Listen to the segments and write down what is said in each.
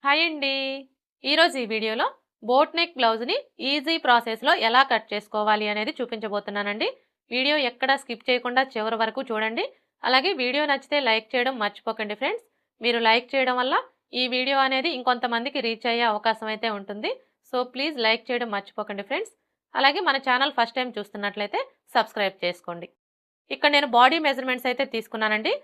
Hi అండి. ఈరోజు ఈ వీడియోలో బోట్ నెక్ బ్లౌజ్ని ఈజీ ప్రాసెస్లో ఎలా కట్ చేసుకోవాలి అనేది చూపించబోతున్నానండి. వీడియో ఎక్కడ స్కిప్ చేయకుండా చివరి వరకు చూడండి. అలాగే వీడియో నచ్చితే లైక్ చేయడం మర్చిపోకండి ఫ్రెండ్స్. మీరు లైక్ చేయడం వల్ల ఈ వీడియో అనేది ఇంకొంతమందికి రీచ్ అయ్యే అవకాశం అయితే ఉంటుంది. సో ప్లీజ్ లైక్ చేయడం మర్చిపోకండి ఫ్రెండ్స్. అలాగే మన ఛానల్ ఫస్ట్ టైం చూస్తున్నట్లయితే సబ్స్క్రైబ్ చేసుకోండి. ఇక్కడ నేను బాడీ మెజర్మెంట్స్ అయితే తీసుకున్నానండి.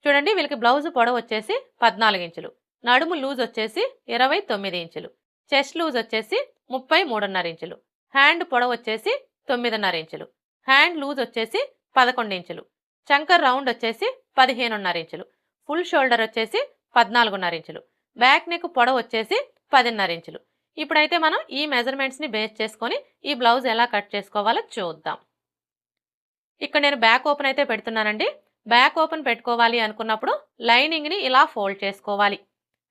చూడండి, వీళ్ళకి బ్లౌజ్ పొడవు వచ్చేసి 14 ఇంచులు, నడుము లూజ్ వచ్చేసి 29 ఇంచులు, చెస్ట్ లూజ్ వచ్చేసి 33.5 ఇంచులు, హ్యాండ్ పొడవు వచ్చేసి 9.5 ఇంచులు, హ్యాండ్ లూజ్ వచ్చేసి 11 ఇంచులు, చంకర్ రౌండ్ వచ్చేసి 15.5 ఇంచులు, ఫుల్ షోల్డర్ వచ్చేసి 14.5 ఇంచులు, బ్యాక్ నెక్ పొడవు వచ్చేసి 10.5 ఇంచులు. ఇప్పుడైతే మనం ఈ మెజర్మెంట్స్ని బేస్ చేసుకొని ఈ బ్లౌజ్ ఎలా కట్ చేసుకోవాలో చూద్దాం. ఇక్కడ నేను బ్యాక్ ఓపెన్ అయితే పెడుతున్నానండి. బ్యాక్ ఓపెన్ పెట్టుకోవాలి అనుకున్నప్పుడు లైనింగ్ని ఇలా ఫోల్డ్ చేసుకోవాలి.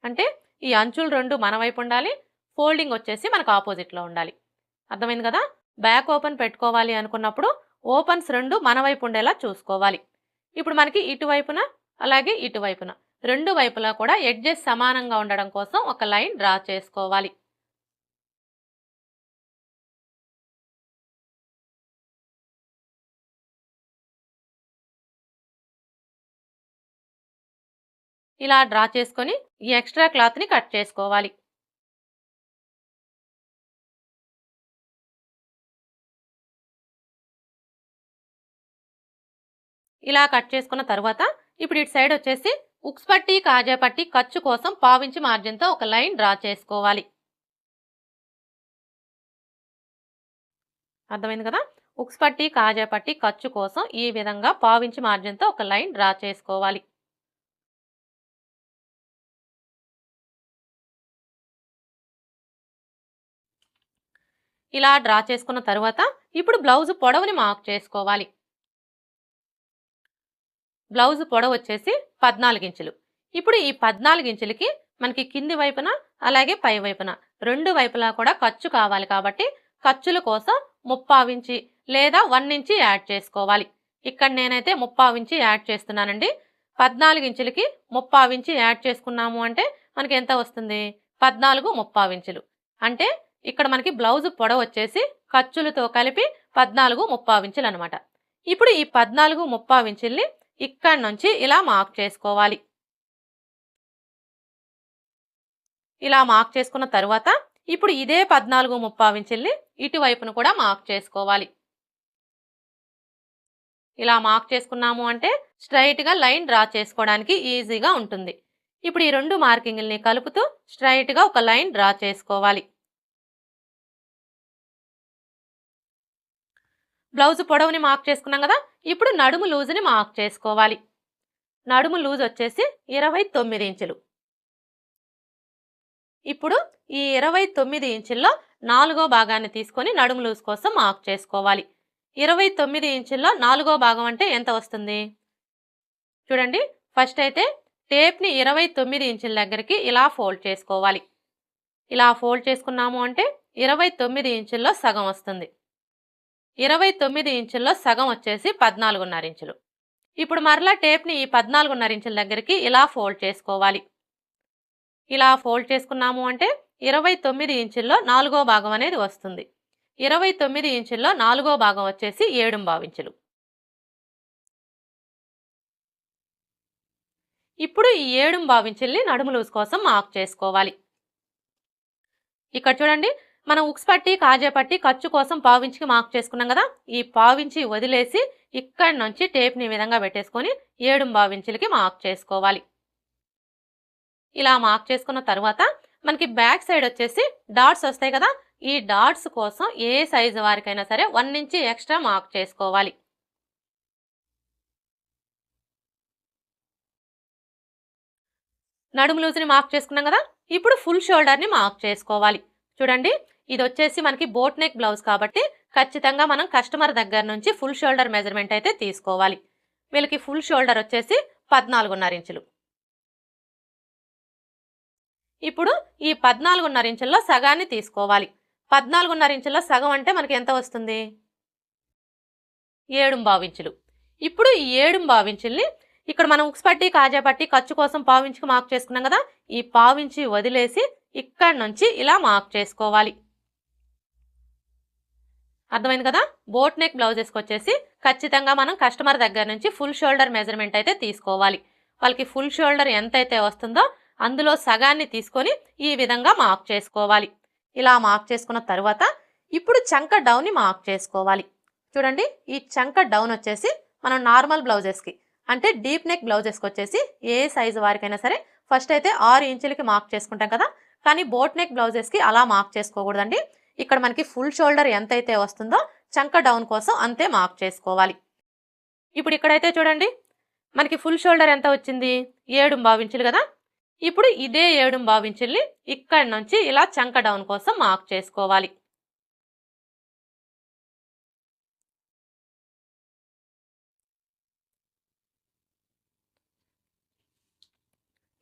అంటే ఈ అంచులు రెండు మన వైపు ఉండాలి, ఫోల్డింగ్ వచ్చేసి మనకు ఆపోజిట్లో ఉండాలి. అర్థమైంది కదా? బ్యాక్ ఓపెన్ పెట్టుకోవాలి అనుకున్నప్పుడు ఓపెన్స్ రెండు మన వైపు ఉండేలా చూసుకోవాలి. ఇప్పుడు మనకి ఇటువైపున అలాగే ఇటువైపున రెండు వైపులా కూడా ఎడ్జెస్ సమానంగా ఉండడం కోసం ఒక లైన్ డ్రా చేసుకోవాలి. ఇలా డ్రా చేసుకొని ఈ ఎక్స్ట్రా క్లాత్ని కట్ చేసుకోవాలి. ఇలా కట్ చేసుకున్న తర్వాత ఇప్పుడు ఇటు సైడ్ వచ్చేసి ఉక్స్ పట్టి కాజా పట్టి ఖర్చు కోసం పావించి మార్జిన్తో ఒక లైన్ డ్రా చేసుకోవాలి. అర్థమైంది కదా? ఉక్స్ పట్టి కాజా పట్టి ఖర్చు కోసం ఈ విధంగా పావించి మార్జిన్తో ఒక లైన్ డ్రా చేసుకోవాలి. ఇలా డ్రా చేసుకున్న తర్వాత ఇప్పుడు బ్లౌజ్ పొడవుని మార్క్ చేసుకోవాలి. బ్లౌజ్ పొడవు వచ్చేసి 14 ఇంచులు. ఇప్పుడు ఈ 14 ఇంచులకి మనకి కింది వైపున అలాగే పై వైపున రెండు వైపులా కూడా ఖర్చు కావాలి కాబట్టి ఖర్చుల కోసం 3/4 ఇంచి లేదా 1 ఇంచి యాడ్ చేసుకోవాలి. ఇక్కడ నేనైతే 3/4 ఇంచి యాడ్ చేస్తున్నానండి. 14 ఇంచులకి 3/4 ఇంచి యాడ్ చేసుకున్నాము అంటే మనకి ఎంత వస్తుంది? 14 3/4 ఇంచులు. అంటే ఇక్కడ మనకి బ్లౌజ్ పొడవు వచ్చేసి ఖర్చులతో కలిపి 14 3/4 ఇంచులు అనమాట. ఇప్పుడు ఈ 14 3/4 ఇంచుల్ని ఇక్కడ నుంచి ఇలా మార్క్ చేసుకోవాలి. ఇలా మార్క్ చేసుకున్న తర్వాత ఇప్పుడు ఇదే 14 3/4 ఇంచుల్ని ఇటువైపును కూడా మార్క్ చేసుకోవాలి. ఇలా మార్క్ చేసుకున్నాము అంటే స్ట్రైట్గా లైన్ డ్రా చేసుకోవడానికి ఈజీగా ఉంటుంది. ఇప్పుడు ఈ రెండు మార్కింగ్ని కలుపుతూ స్ట్రైట్గా ఒక లైన్ డ్రా చేసుకోవాలి. బ్లౌజ్ పొడవుని మార్క్ చేసుకున్నాం కదా, ఇప్పుడు నడుము లూజ్ని మార్క్ చేసుకోవాలి. నడుము లూజ్ వచ్చేసి 29 ఇంచులు. ఇప్పుడు ఈ 29 ఇంచుల్లో 4వ భాగాన్ని తీసుకొని నడుము లూజ్ కోసం మార్క్ చేసుకోవాలి. 29 ఇంచుల్లో 4వ భాగం అంటే ఎంత వస్తుంది? చూడండి, ఫస్ట్ అయితే టేప్ని 29 ఇంచుల దగ్గరికి ఇలా ఫోల్డ్ చేసుకోవాలి. ఇలా ఫోల్డ్ చేసుకున్నాము అంటే 29 ఇంచుల్లో సగం వస్తుంది. 29 ఇంచుల్లో సగం వచ్చేసి 14.5 ఇంచులు. ఇప్పుడు మరలా టేప్ని ఈ 14.5 ఇంచుల దగ్గరికి ఇలా ఫోల్డ్ చేసుకోవాలి. ఇలా ఫోల్డ్ చేసుకున్నాము అంటే 29 ఇంచుల్లో 4వ భాగం అనేది వస్తుంది. 29 ఇంచుల్లో 4వ భాగం వచ్చేసి 7.5 ఇంచులు. ఇప్పుడు ఈ 7.5 ఇంచుల్ని నడుము లూజ్ కోసం మార్క్ చేసుకోవాలి. ఇక్కడ చూడండి, మనం ఉక్స్ పట్టి కాజా పట్టి ఖర్చు కోసం పావించికి మార్క్ చేసుకున్నాం కదా, ఈ పావించి వదిలేసి ఇక్కడ నుంచి టేప్ని ఈ విధంగా పెట్టేసుకొని 7.5 ఇంచులకి మార్క్ చేసుకోవాలి. ఇలా మార్క్ చేసుకున్న తర్వాత మనకి బ్యాక్ సైడ్ వచ్చేసి డాట్స్ వస్తాయి కదా, ఈ డాట్స్ కోసం ఏ సైజు వారికైనా సరే 1 ఇంచి ఎక్స్ట్రా మార్క్ చేసుకోవాలి. నడుము లూజ్ని మార్క్ చేసుకున్నాం కదా, ఇప్పుడు ఫుల్ షోల్డర్ని మార్క్ చేసుకోవాలి. చూడండి, ఇది వచ్చేసి మనకి బోట్ నెక్ బ్లౌజ్ కాబట్టి ఖచ్చితంగా మనం కస్టమర్ దగ్గర నుంచి ఫుల్ షోల్డర్ మెజర్మెంట్ అయితే తీసుకోవాలి. వీళ్ళకి ఫుల్ షోల్డర్ వచ్చేసి 14.5 ఇంచులు. ఇప్పుడు ఈ 14.5 ఇంచుల్లో సగాన్ని తీసుకోవాలి. 14.5 ఇంచుల్లో సగం అంటే మనకి ఎంత వస్తుంది? 7.5 ఇంచులు. ఇప్పుడు ఈ 7.5 ఇంచుల్ని ఇక్కడ మనం ఉక్స్ పట్టి కాజా పట్టి ఖర్చు కోసం పావించికి మార్క్ చేసుకున్నాం కదా, ఈ పావించి వదిలేసి ఇక్కడ నుంచి ఇలా మార్క్ చేసుకోవాలి. అర్థమైంది కదా. బోట్ నెక్ బ్లౌజెస్కి వచ్చేసి ఖచ్చితంగా మనం కస్టమర్ దగ్గర నుంచి ఫుల్ షోల్డర్ మెజర్మెంట్ అయితే తీసుకోవాలి. వాళ్ళకి ఫుల్ షోల్డర్ ఎంతైతే వస్తుందో అందులో సగాన్ని తీసుకొని ఈ విధంగా మార్క్ చేసుకోవాలి. ఇలా మార్క్ చేసుకున్న తర్వాత ఇప్పుడు చంక డౌన్ని మార్క్ చేసుకోవాలి. చూడండి, ఈ చంక డౌన్ వచ్చేసి మనం నార్మల్ బ్లౌజెస్కి అంటే డీప్ నెక్ బ్లౌజెస్కి వచ్చేసి ఏ సైజు వారికైనా సరే ఫస్ట్ అయితే 6 ఇంచులకి మార్క్ చేసుకుంటాం కదా, కానీ బోట్ నెక్ బ్లౌజెస్కి అలా మార్క్ చేసుకోకూడదండి. ఇక్కడ మనకి ఫుల్ షోల్డర్ ఎంతైతే వస్తుందో చంక డౌన్ కోసం అంతే మార్క్ చేసుకోవాలి. ఇప్పుడు ఇక్కడైతే చూడండి, మనకి ఫుల్ షోల్డర్ ఎంత వచ్చింది, 7.5 ఇంచులు కదా. ఇప్పుడు ఇదే 7.5 ఇంచుల్ని ఇక్కడ నుంచి ఇలా చంక డౌన్ కోసం మార్క్ చేసుకోవాలి.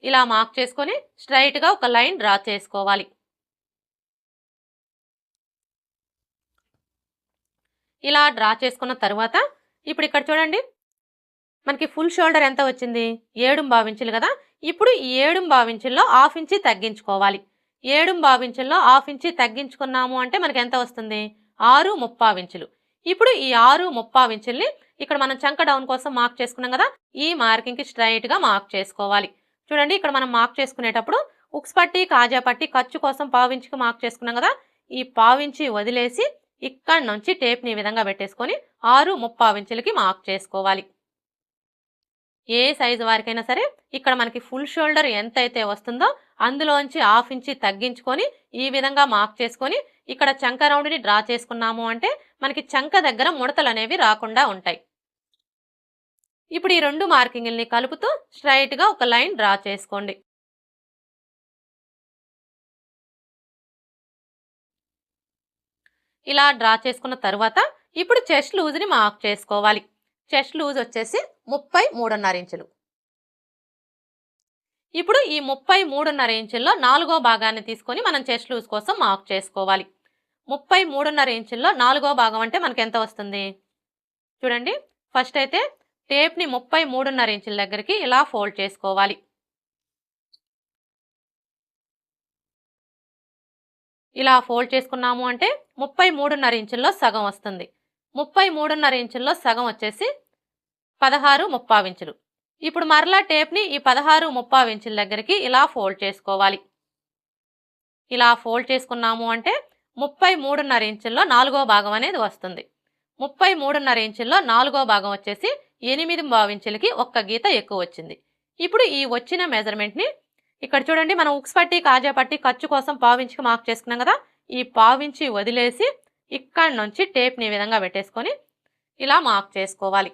ఇలా మార్క్ చేసుకొని స్ట్రైట్గా ఒక లైన్ డ్రా చేసుకోవాలి. ఇలా డ్రా చేసుకున్న తర్వాత ఇప్పుడు ఇక్కడ చూడండి, మనకి ఫుల్ షోల్డర్ ఎంత వచ్చింది, 7.5 ఇంచులు కదా. ఇప్పుడు ఈ 7.5 ఇంచుల్లో 1/2 ఇంచి తగ్గించుకోవాలి. 7.5 ఇంచుల్లో 1/2 ఇంచి తగ్గించుకున్నాము అంటే మనకి ఎంత వస్తుంది, 6.35 ఇంచులు. ఇప్పుడు ఈ 6.35 ఇంచుల్ని ఇక్కడ మనం చంక డౌన్ కోసం మార్క్ చేసుకున్నాం కదా, ఈ మార్కింగ్కి స్ట్రైట్గా మార్క్ చేసుకోవాలి. చూడండి, ఇక్కడ మనం మార్క్ చేసుకునేటప్పుడు ఉక్స్ పట్టి కాజా పట్టి ఖర్చు కోసం పావించికి మార్క్ చేసుకున్నాం కదా, ఈ పావించి వదిలేసి ఇక్కడ నుంచి టేప్ని ఈ విధంగా పెట్టేసుకొని 6.35 ఇంచులకి మార్క్ చేసుకోవాలి. ఏ సైజు వారికైనా సరే ఇక్కడ మనకి ఫుల్ షోల్డర్ ఎంతైతే వస్తుందో అందులోంచి 1/2 ఇంచి తగ్గించుకొని ఈ విధంగా మార్క్ చేసుకొని ఇక్కడ చంక రౌండ్ని డ్రా చేసుకున్నాము అంటే మనకి చంక దగ్గర ముడతలు అనేవి రాకుండా ఉంటాయి. ఇప్పుడు ఈ రెండు మార్కింగ్ని కలుపుతూ స్ట్రైట్గా ఒక లైన్ డ్రా చేసుకోండి. ఇలా డ్రా చేసుకున్న తర్వాత ఇప్పుడు చెస్ట్ లూజ్ని మార్క్ చేసుకోవాలి. చెస్ట్ లూజ్ వచ్చేసి 33.5 ఇంచులు. ఇప్పుడు ఈ 33.5 ఇంచుల్లో 4వ భాగాన్ని తీసుకొని మనం చెస్ట్ లూజ్ కోసం మార్క్ చేసుకోవాలి. 33.5 ఇంచుల్లో 4వ భాగం అంటే మనకి ఎంత వస్తుంది, చూడండి, ఫస్ట్ అయితే టేప్ని 33.5 ఇంచుల దగ్గరికి ఇలా ఫోల్డ్ చేసుకోవాలి. ఇలా ఫోల్డ్ చేసుకున్నాము అంటే 33.5 ఇంచుల్లో సగం వస్తుంది. 33.5 ఇంచుల్లో సగం వచ్చేసి 16.35 ఇంచులు. ఇప్పుడు మరలా టేప్ని ఈ 16.35 ఇంచుల దగ్గరికి ఇలా ఫోల్డ్ చేసుకోవాలి. ఇలా ఫోల్డ్ చేసుకున్నాము అంటే 33.5 ఇంచుల్లో 4వ భాగం అనేది వస్తుంది. 33.5 ఇంచుల్లో 4వ భాగం వచ్చేసి 8.5 ఇంచులకి ఒక్క గీత ఎక్కువ వచ్చింది. ఇప్పుడు ఈ వచ్చిన మెజర్మెంట్ని ఇక్కడ చూడండి, మనం ఉక్స్ పట్టి కాజా పట్టి ఖర్చు కోసం పావించికి మార్క్ చేసుకున్నాం కదా, ఈ పావించి వదిలేసి ఇక్కడ నుంచి టేప్ని ఈ విధంగా పెట్టేసుకొని ఇలా మార్క్ చేసుకోవాలి.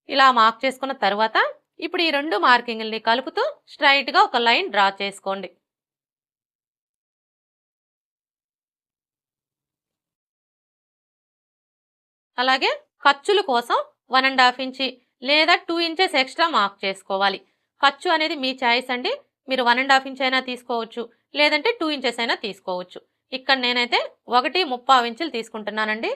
ఇలా మార్క్ చేసుకున్న తర్వాత ఇప్పుడు ఈ రెండు మార్కింగ్ని కలుపుతూ స్ట్రైట్గా ఒక లైన్ డ్రా చేసుకోండి. అలాగే ఖర్చుల కోసం 1.5 ఇంచి లేదా 2 ఇంచెస్ ఎక్స్ట్రా మార్క్ చేసుకోవాలి. ఖర్చు అనేది మీ చాయిస్ అండి, మీరు 1.5 ఇంచ్ అయినా తీసుకోవచ్చు, లేదంటే 2 ఇంచెస్ అయినా తీసుకోవచ్చు. ఇక్కడ నేనైతే 1.35 ఇంచులు తీసుకుంటున్నానండి.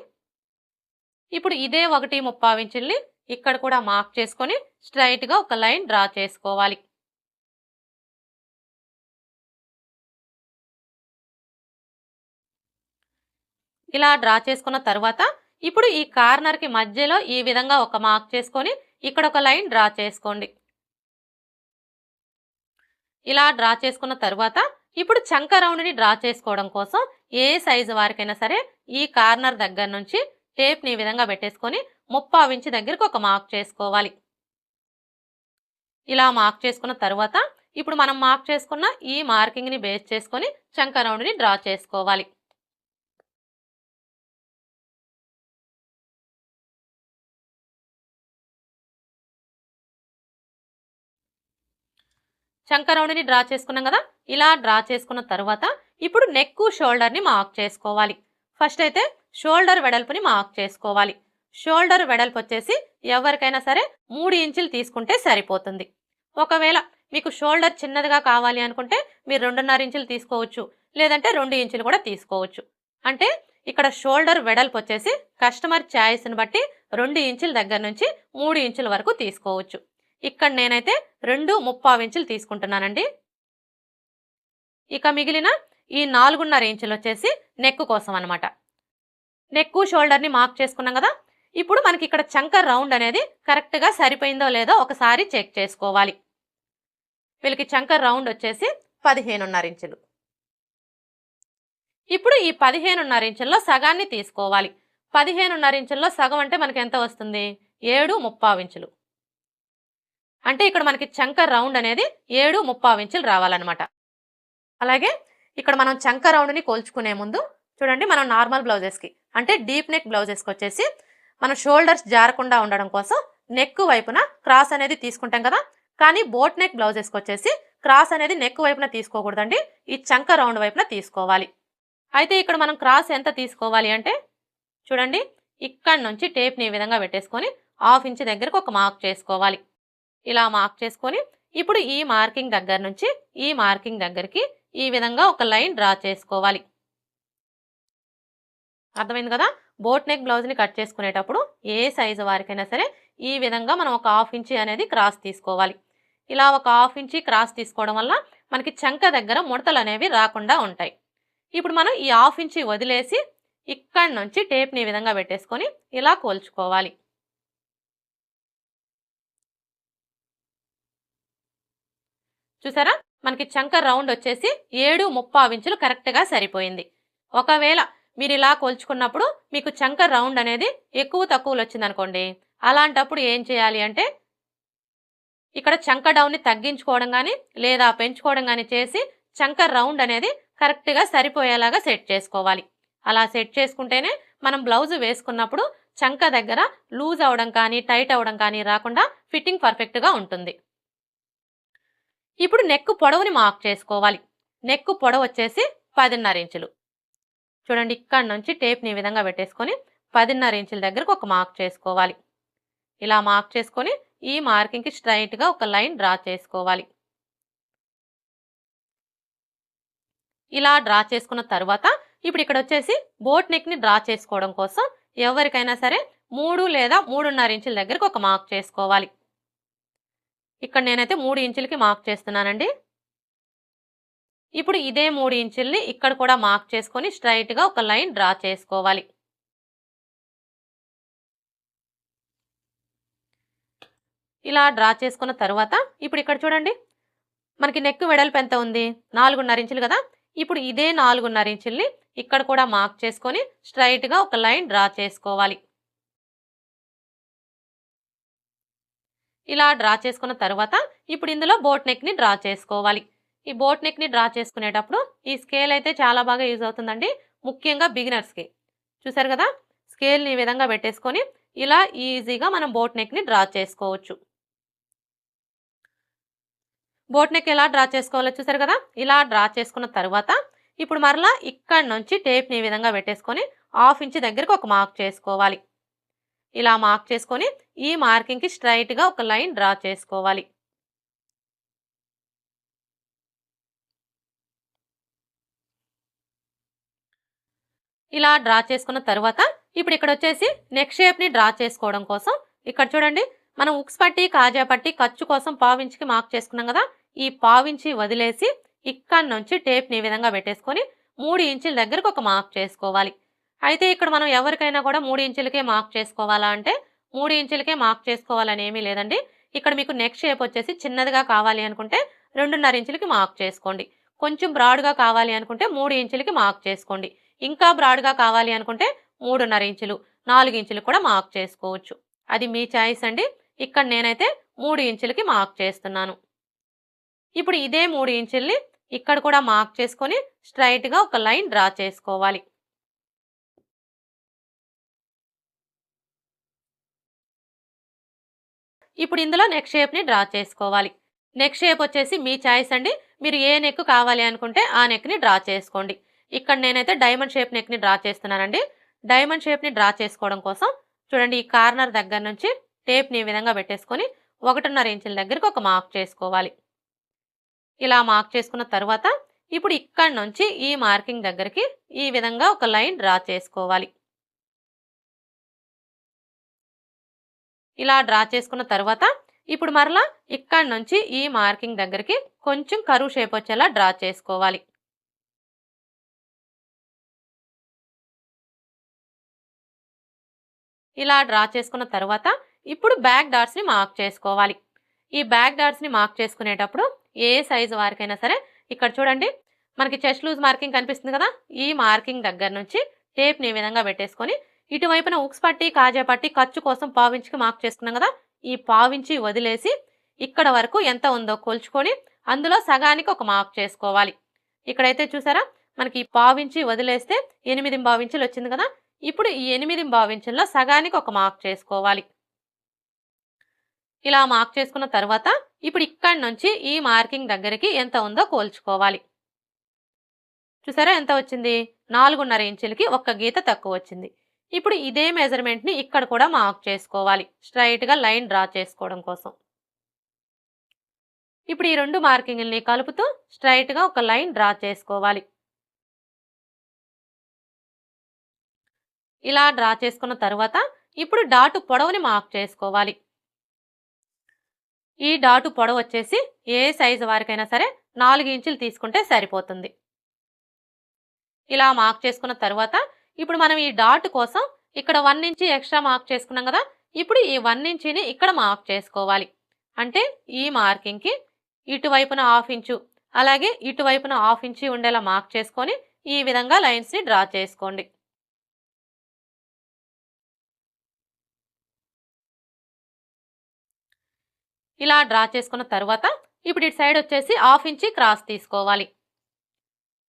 ఇప్పుడు ఇదే 1.35 ఇంచుల్ని ఇక్కడ కూడా మార్క్ చేసుకొని స్ట్రైట్గా ఒక లైన్ డ్రా చేసుకోవాలి. ఇలా డ్రా చేసుకున్న తర్వాత ఇప్పుడు ఈ కార్నర్కి మధ్యలో ఈ విధంగా ఒక మార్క్ చేసుకొని ఇక్కడ ఒక లైన్ డ్రా చేసుకోండి. ఇలా డ్రా చేసుకున్న తర్వాత ఇప్పుడు చంక రౌండ్ని డ్రా చేసుకోవడం కోసం ఏ సైజు వారికైనా సరే ఈ కార్నర్ దగ్గర నుంచి టేప్ని ఈ విధంగా పెట్టేసుకొని 30 ఇంచు దగ్గరకు ఒక మార్క్ చేసుకోవాలి. ఇలా మార్క్ చేసుకున్న తర్వాత ఇప్పుడు మనం మార్క్ చేసుకున్న ఈ మార్కింగ్ని బేస్ చేసుకొని చంక రౌండ్ని డ్రా చేసుకోవాలి. చంక రౌండ్ని డ్రా చేసుకున్నాం కదా, ఇలా డ్రా చేసుకున్న తర్వాత ఇప్పుడు నెక్ షోల్డర్ని మార్క్ చేసుకోవాలి. ఫస్ట్ అయితే షోల్డర్ వెడల్పుని మార్క్ చేసుకోవాలి. షోల్డర్ వెడల్పు వచ్చేసి ఎవరికైనా సరే 3 ఇంచులు తీసుకుంటే సరిపోతుంది. ఒకవేళ మీకు షోల్డర్ చిన్నదిగా కావాలి అనుకుంటే మీరు 2.5 ఇంచులు తీసుకోవచ్చు, లేదంటే 2 ఇంచులు కూడా తీసుకోవచ్చు. అంటే ఇక్కడ షోల్డర్ వెడల్పు వచ్చేసి కస్టమర్ ఛాయిస్ని బట్టి 2 ఇంచుల దగ్గర నుంచి 3 ఇంచుల వరకు తీసుకోవచ్చు. ఇక్కడ నేనైతే 2.75 ఇంచులు తీసుకుంటున్నానండి. ఇక మిగిలిన ఈ 4.5 ఇంచులు వచ్చేసి నెక్ కోసం అన్నమాట. నెక్ షోల్డర్ని మార్క్ చేసుకున్నాం కదా. ఇప్పుడు మనకి ఇక్కడ చంక రౌండ్ అనేది కరెక్ట్గా సరిపోయిందో లేదో ఒకసారి చెక్ చేసుకోవాలి. వీళ్ళకి చంక రౌండ్ వచ్చేసి 15.5 ఇంచులు. ఇప్పుడు ఈ 15.5 ఇంచుల్లో సగాన్ని తీసుకోవాలి. 15.5 ఇంచుల్లో సగం అంటే మనకి ఎంత వస్తుంది? 7.75 ఇంచులు. అంటే ఇక్కడ మనకి చంక రౌండ్ అనేది 7.75 ఇంచులు రావాలన్నమాట. అలాగే ఇక్కడ మనం చంక రౌండ్ని కోల్చుకునే ముందు చూడండి, మనం నార్మల్ బ్లౌజెస్కి అంటే డీప్ నెక్ బ్లౌజెస్కి వచ్చేసి మనం షోల్డర్స్ జారకుండా ఉండడం కోసం నెక్ వైపున క్రాస్ అనేది తీసుకుంటాం కదా. కానీ బోట్ నెక్ బ్లౌజెస్కి వచ్చేసి క్రాస్ అనేది నెక్ వైపున తీసుకోకూడదండి, ఈ చంక రౌండ్ వైపున తీసుకోవాలి. అయితే ఇక్కడ మనం క్రాస్ ఎంత తీసుకోవాలి అంటే చూడండి, ఇక్కడ నుంచి టేప్ని ఈ విధంగా పెట్టేసుకొని 1/2 ఇంచ్ దగ్గరకు ఒక మార్క్ చేసుకోవాలి. ఇలా మార్క్ చేసుకొని ఇప్పుడు ఈ మార్కింగ్ దగ్గర నుంచి ఈ మార్కింగ్ దగ్గరికి ఈ విధంగా ఒక లైన్ డ్రా చేసుకోవాలి. అర్థమైంది కదా. బోట్ నెక్ బ్లౌజ్ని కట్ చేసుకునేటప్పుడు ఏ సైజు వారికైనా సరే ఈ విధంగా మనం ఒక 1/2 ఇంచ్ అనేది క్రాస్ తీసుకోవాలి. ఇలా ఒక 1/2 ఇంచ్ క్రాస్ తీసుకోవడం వల్ల మనకి చంక దగ్గర ముడతలు అనేవి రాకుండా ఉంటాయి. ఇప్పుడు మనం ఈ 1/2 ఇంచ్ వదిలేసి ఇక్కడ నుంచి టేప్ని ఈ విధంగా పెట్టేసుకొని ఇలా కోల్చుకోవాలి. చూసారా, మనకి చంక రౌండ్ వచ్చేసి 7.75 ఇంచులు కరెక్ట్గా సరిపోయింది. ఒకవేళ మీరు ఇలా కొలుచుకున్నప్పుడు మీకు చంక రౌండ్ అనేది ఎక్కువ తక్కువలు వచ్చిందనుకోండి, అలాంటప్పుడు ఏం చేయాలి అంటే ఇక్కడ చంక డౌన్ని తగ్గించుకోవడం కానీ లేదా పెంచుకోవడం కానీ చేసి చంక రౌండ్ అనేది కరెక్ట్గా సరిపోయేలాగా సెట్ చేసుకోవాలి. అలా సెట్ చేసుకుంటేనే మనం బ్లౌజ్ వేసుకున్నప్పుడు చంక దగ్గర లూజ్ అవడం కానీ టైట్ అవడం కానీ రాకుండా ఫిట్టింగ్ పర్ఫెక్ట్గా ఉంటుంది. ఇప్పుడు నెక్ పొడవుని మార్క్ చేసుకోవాలి. నెక్ పొడవు వచ్చేసి 10.5 ఇంచులు. చూడండి, ఇక్కడ నుంచి టేప్ని ఈ విధంగా పెట్టేసుకొని 10.5 ఇంచుల దగ్గరకు ఒక మార్క్ చేసుకోవాలి. ఇలా మార్క్ చేసుకొని ఈ మార్కింగ్కి స్ట్రైట్గా ఒక లైన్ డ్రా చేసుకోవాలి. ఇలా డ్రా చేసుకున్న తర్వాత ఇప్పుడు ఇక్కడ వచ్చేసి బోట్ నెక్ని డ్రా చేసుకోవడం కోసం ఎవరికైనా సరే 3 లేదా 3.5 ఇంచుల దగ్గరకు ఒక మార్క్ చేసుకోవాలి. ఇక్కడ నేనైతే 3 ఇంచులకి మార్క్ చేస్తున్నానండి. ఇప్పుడు ఇదే 3 ఇంచుల్ని ఇక్కడ కూడా మార్క్ చేసుకొని స్ట్రైట్గా ఒక లైన్ డ్రా చేసుకోవాలి. ఇలా డ్రా చేసుకున్న తర్వాత ఇప్పుడు ఇక్కడ చూడండి, మనకి నెక్ వెడల్పు ఎంత ఉంది? 4.5 ఇంచులు కదా. ఇప్పుడు ఇదే 4.5 ఇంచుల్ని ఇక్కడ కూడా మార్క్ చేసుకొని స్ట్రైట్గా ఒక లైన్ డ్రా చేసుకోవాలి. ఇలా డ్రా చేసుకున్న తర్వాత ఇప్పుడు ఇందులో బోట్ నెక్ని డ్రా చేసుకోవాలి. ఈ బోట్ నెక్ని డ్రా చేసుకునేటప్పుడు ఈ స్కేల్ అయితే చాలా బాగా యూజ్ అవుతుందండి, ముఖ్యంగా బిగినర్స్కి. చూసారు కదా, స్కేల్ని ఈ విధంగా పెట్టేసుకొని ఇలా ఈజీగా మనం బోట్ నెక్ని డ్రా చేసుకోవచ్చు. బోట్ నెక్ ఎలా డ్రా చేసుకోవాలో చూసారు కదా. ఇలా డ్రా చేసుకున్న తర్వాత ఇప్పుడు మరలా ఇక్కడ నుంచి టేప్ని ఈ విధంగా పెట్టేసుకొని 1/2 ఇంచ్ దగ్గరకు ఒక మార్క్ చేసుకోవాలి. ఇలా మార్క్ చేసుకొని ఈ మార్కింగ్కి స్ట్రైట్గా ఒక లైన్ డ్రా చేసుకోవాలి. ఇలా డ్రా చేసుకున్న తర్వాత ఇప్పుడు ఇక్కడ వచ్చేసి నెక్ షేప్ని డ్రా చేసుకోవడం కోసం ఇక్కడ చూడండి, మనం ఉక్స్ పట్టి కాజా పట్టి ఖర్చు కోసం 1/2 ఇంచ్కి మార్క్ చేసుకున్నాం కదా. ఈ 1/2 ఇంచి వదిలేసి ఇక్కడ నుంచి టేప్ని ఈ విధంగా పెట్టేసుకొని 3 ఇంచుల దగ్గరకు ఒక మార్క్ చేసుకోవాలి. అయితే ఇక్కడ మనం ఎవరికైనా కూడా 3 ఇంచులకే మార్క్ చేసుకోవాలా అంటే 3 ఇంచులకే మార్క్ చేసుకోవాలని ఏమీ లేదండి. ఇక్కడ మీకు నెక్ షేప్ వచ్చేసి చిన్నదిగా కావాలి అనుకుంటే 2.5 ఇంచులకి మార్క్ చేసుకోండి. కొంచెం బ్రాడ్గా కావాలి అనుకుంటే 3 ఇంచులకి మార్క్ చేసుకోండి. ఇంకా బ్రాడ్గా కావాలి అనుకుంటే 3.5 ఇంచులు 4 ఇంచులు కూడా మార్క్ చేసుకోవచ్చు. అది మీ చాయిస్ అండి. ఇక్కడ నేనైతే 3 ఇంచులకి మార్క్ చేస్తున్నాను. ఇప్పుడు ఇదే 3 ఇంచుల్ని ఇక్కడ కూడా మార్క్ చేసుకొని స్ట్రైట్గా ఒక లైన్ డ్రా చేసుకోవాలి. ఇప్పుడు ఇందులో నెక్ షేప్ని డ్రా చేసుకోవాలి. నెక్ షేప్ వచ్చేసి మీ చాయిస్ అండి. మీరు ఏ నెక్ కావాలి అనుకుంటే ఆ నెక్ని డ్రా చేసుకోండి. ఇక్కడ నేనైతే డైమండ్ షేప్ నెక్ని డ్రా చేస్తున్నానండి. డైమండ్ షేప్ని డ్రా చేసుకోవడం కోసం చూడండి, ఈ కార్నర్ దగ్గర నుంచి టేప్ని ఈ విధంగా పెట్టేసుకొని 1.5 ఇంచుల దగ్గరకు ఒక మార్క్ చేసుకోవాలి. ఇలా మార్క్ చేసుకున్న తర్వాత ఇప్పుడు ఇక్కడ నుంచి ఈ మార్కింగ్ దగ్గరికి ఈ విధంగా ఒక లైన్ డ్రా చేసుకోవాలి. ఇలా డ్రా చేసుకున్న తర్వాత ఇప్పుడు మరలా ఇక్కడ నుంచి ఈ మార్కింగ్ దగ్గరికి కొంచెం కరువు షేప్ వచ్చేలా డ్రా చేసుకోవాలి. ఇలా డ్రా చేసుకున్న తర్వాత ఇప్పుడు బ్యాక్ డాట్స్ని మార్క్ చేసుకోవాలి. ఈ బ్యాక్ డాట్స్ని మార్క్ చేసుకునేటప్పుడు ఏ సైజు వారికైనా సరే ఇక్కడ చూడండి మనకి చెస్ట్ లూజ్ మార్కింగ్ కనిపిస్తుంది కదా, ఈ మార్కింగ్ దగ్గర నుంచి టేప్ని ఈ విధంగా పెట్టేసుకొని ఇటువైపున ఉక్స్ పట్టి కాజా పట్టి ఖర్చు కోసం పావించికి మార్క్ చేసుకున్నాం కదా, ఈ పావించి వదిలేసి ఇక్కడ వరకు ఎంత ఉందో కొలుచుకొని అందులో సగానికి ఒక మార్క్ చేసుకోవాలి. ఇక్కడైతే చూసారా మనకి పావించి వదిలేస్తే 8 ఇంచులు వచ్చింది కదా, ఇప్పుడు ఈ 8 ఇంచుల్లో సగానికి ఒక మార్క్ చేసుకోవాలి. ఇలా మార్క్ చేసుకున్న తర్వాత ఇప్పుడు ఇక్కడి నుంచి ఈ మార్కింగ్ దగ్గరికి ఎంత ఉందో కోల్చుకోవాలి. చూసారా ఎంత వచ్చింది, 4.5 ఇంచులకి ఒక్క గీత తక్కువ వచ్చింది. ఇప్పుడు ఇదే మెజర్మెంట్ని ఇక్కడ కూడా మార్క్ చేసుకోవాలి స్ట్రైట్గా లైన్ డ్రా చేసుకోవడం కోసం. ఇప్పుడు ఈ రెండు మార్కింగ్ని కలుపుతూ స్ట్రైట్గా ఒక లైన్ డ్రా చేసుకోవాలి. ఇలా డ్రా చేసుకున్న తర్వాత ఇప్పుడు డాటు పొడవుని మార్క్ చేసుకోవాలి. ఈ డాటు పొడవు వచ్చేసి ఏ సైజు వారికైనా సరే 4 ఇంచులు తీసుకుంటే సరిపోతుంది. ఇలా మార్క్ చేసుకున్న తర్వాత ఇప్పుడు మనం ఈ డాట్ కోసం ఇక్కడ 1 ఇంచ్ ఎక్స్ట్రా మార్క్ చేసుకున్నాం కదా, ఇప్పుడు ఈ 1 ఇంచిని ఇక్కడ మార్క్ చేసుకోవాలి. అంటే ఈ మార్కింగ్కి ఇటువైపున 1/2 ఇంచు అలాగే ఇటువైపున 1/2 ఇంచు ఉండేలా మార్క్ చేసుకొని ఈ విధంగా లైన్స్ని డ్రా చేసుకోండి. ఇలా డ్రా చేసుకున్న తర్వాత ఇప్పుడు ఇటు సైడ్ వచ్చేసి 1/2 ఇంచ్ క్రాస్ తీసుకోవాలి.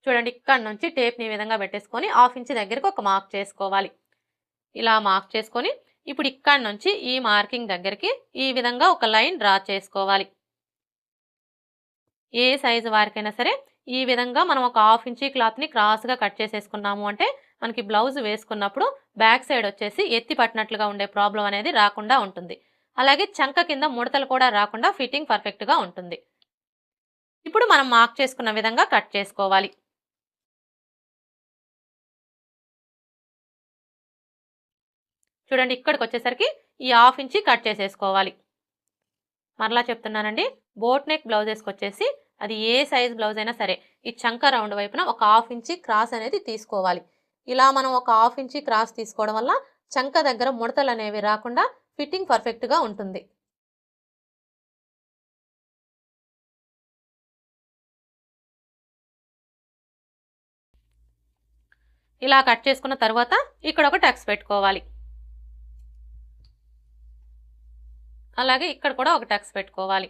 చూడండి ఇక్కడ నుంచి టేప్ని ఈ విధంగా పెట్టేసుకొని 1/2 ఇంచ్ దగ్గరకు ఒక మార్క్ చేసుకోవాలి. ఇలా మార్క్ చేసుకొని ఇప్పుడు ఇక్కడ నుంచి ఈ మార్కింగ్ దగ్గరికి ఈ విధంగా ఒక లైన్ డ్రా చేసుకోవాలి. ఏ సైజు వారికైనా సరే ఈ విధంగా మనం ఒక 1/2 ఇంచ్ క్లాత్ని క్రాస్గా కట్ చేసేసుకున్నాము అంటే మనకి బ్లౌజ్ వేసుకున్నప్పుడు బ్యాక్ సైడ్ వచ్చేసి ఎత్తి పట్టినట్లుగా ఉండే ప్రాబ్లం అనేది రాకుండా ఉంటుంది. అలాగే చంక కింద ముడతలు కూడా రాకుండా ఫిట్టింగ్ పర్ఫెక్ట్గా ఉంటుంది. ఇప్పుడు మనం మార్క్ చేసుకున్న విధంగా కట్ చేసుకోవాలి. చూడండి ఇక్కడికి వచ్చేసరికి ఈ 1/2 ఇంచ్ కట్ చేసేసుకోవాలి. మరలా చెప్తున్నానండి, బోట్ నెక్ బ్లౌజెస్కి వచ్చేసి అది ఏ సైజ్ బ్లౌజ్ అయినా సరే ఈ చంక రౌండ్ వైపున ఒక 1/2 ఇంచ్ క్రాస్ అనేది తీసుకోవాలి. ఇలా మనం ఒక 1/2 ఇంచ్ క్రాస్ తీసుకోవడం వల్ల చంక దగ్గర ముడతలు అనేవి రాకుండా ఫిట్టింగ్ పర్ఫెక్ట్గా ఉంటుంది. ఇలా కట్ చేసుకున్న తర్వాత ఇక్కడ ఒక టక్స్ పెట్టుకోవాలి. అలాగే ఇక్కడ కూడా ఒక టక్స్ పెట్టుకోవాలి.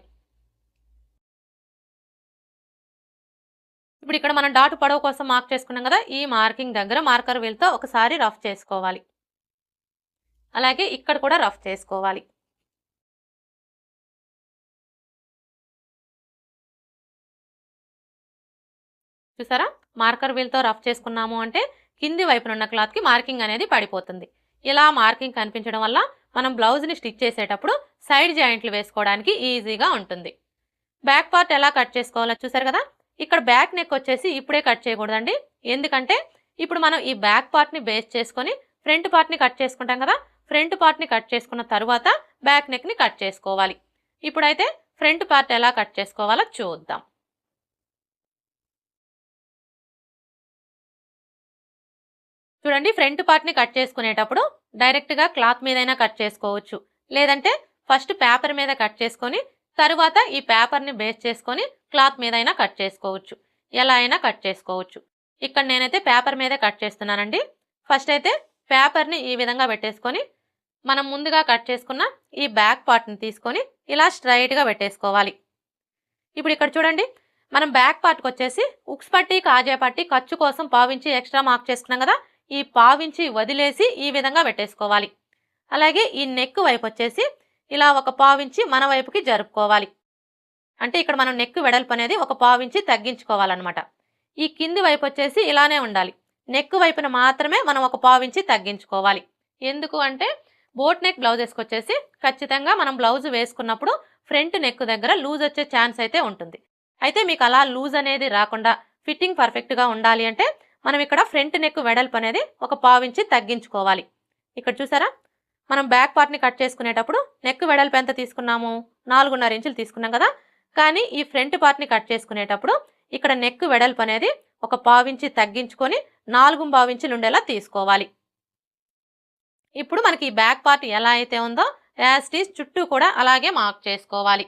ఇప్పుడు ఇక్కడ మనం డాట్ పొడవు కోసం మార్క్ చేసుకున్నాం కదా, ఈ మార్కింగ్ దగ్గర మార్కర్ వీల్తో ఒకసారి రఫ్ చేసుకోవాలి. అలాగే ఇక్కడ కూడా రఫ్ చేసుకోవాలి. చూసారా మార్కర్ వీల్తో రఫ్ చేసుకున్నాము అంటే కింది వైపున ఉన్న క్లాత్కి మార్కింగ్ అనేది పడిపోతుంది. ఇలా మార్కింగ్ కనిపించడం వల్ల మనం బ్లౌజ్ని స్టిచ్ చేసేటప్పుడు సైడ్ జాయింట్లు వేసుకోవడానికి ఈజీగా ఉంటుంది. బ్యాక్ పార్ట్ ఎలా కట్ చేసుకోవాలో చూసారు కదా, ఇక్కడ బ్యాక్ నెక్ వచ్చేసి ఇప్పుడే కట్ చేయకూడదండి. ఎందుకంటే ఇప్పుడు మనం ఈ బ్యాక్ పార్ట్ని బేస్ చేసుకొని ఫ్రంట్ పార్ట్ని కట్ చేసుకుంటాం కదా, ఫ్రంట్ పార్ట్ని కట్ చేసుకున్న తర్వాత బ్యాక్ నెక్ని కట్ చేసుకోవాలి. ఇప్పుడైతే ఫ్రంట్ పార్ట్ ఎలా కట్ చేసుకోవాలో చూద్దాం. చూడండి ఫ్రంట్ పార్ట్ని కట్ చేసుకునేటప్పుడు డైరెక్ట్గా క్లాత్ మీదైనా కట్ చేసుకోవచ్చు, లేదంటే ఫస్ట్ పేపర్ మీద కట్ చేసుకొని తరువాత ఈ పేపర్ని బేస్ చేసుకొని క్లాత్ మీదైనా కట్ చేసుకోవచ్చు. ఎలా అయినా కట్ చేసుకోవచ్చు. ఇక్కడ నేనైతే పేపర్ మీదే కట్ చేస్తున్నానండి. ఫస్ట్ అయితే పేపర్ని ఈ విధంగా పెట్టేసుకొని మనం ముందుగా కట్ చేసుకున్న ఈ బ్యాక్ పార్ట్ని తీసుకొని ఇలా స్ట్రైట్గా పెట్టేసుకోవాలి. ఇప్పుడు ఇక్కడ చూడండి మనం బ్యాక్ పార్ట్కి వచ్చేసి ఉక్స్ పట్టి కాజా పట్టి ఖర్చు కోసం పావించి ఎక్స్ట్రా మార్క్ చేసుకున్నాం కదా, ఈ పావించి వదిలేసి ఈ విధంగా పెట్టేసుకోవాలి. అలాగే ఈ నెక్ వైపు వచ్చేసి ఇలా ఒక పావించి మన వైపుకి జరుపుకోవాలి. అంటే ఇక్కడ మనం నెక్ వెడల్పు అనేది ఒక పావించి తగ్గించుకోవాలన్నమాట. ఈ కింది వైపు వచ్చేసి ఇలానే ఉండాలి. నెక్ వైపున మాత్రమే మనం ఒక పావించి తగ్గించుకోవాలి. ఎందుకు అంటే బోట్ నెక్ బ్లౌజెస్కి వచ్చేసి ఖచ్చితంగా మనం బ్లౌజ్ వేసుకున్నప్పుడు ఫ్రంట్ నెక్ దగ్గర లూజ్ వచ్చే ఛాన్స్ అయితే ఉంటుంది. అయితే మీకు అలా లూజ్ అనేది రాకుండా ఫిట్టింగ్ పర్ఫెక్ట్గా ఉండాలి అంటే మనం ఇక్కడ ఫ్రంట్ నెక్ వెడల్పు అనేది ఒక పావించి తగ్గించుకోవాలి. ఇక్కడ చూసారా మనం బ్యాక్ పార్ట్ని కట్ చేసుకునేటప్పుడు నెక్ వెడల్పు ఎంత తీసుకున్నాము? 4.5 ఇంచులు తీసుకున్నాం కదా. కానీ ఈ ఫ్రంట్ పార్ట్ని కట్ చేసుకునేటప్పుడు ఇక్కడ నెక్ వెడల్పు అనేది ఒక పావించి తగ్గించుకొని 4.5 ఇంచులు ఉండేలా తీసుకోవాలి. ఇప్పుడు మనకి ఈ బ్యాక్ పార్ట్ ఎలా అయితే ఉందో యాజ్ ఇట్ ఈస్ చుట్టూ కూడా అలాగే మార్క్ చేసుకోవాలి.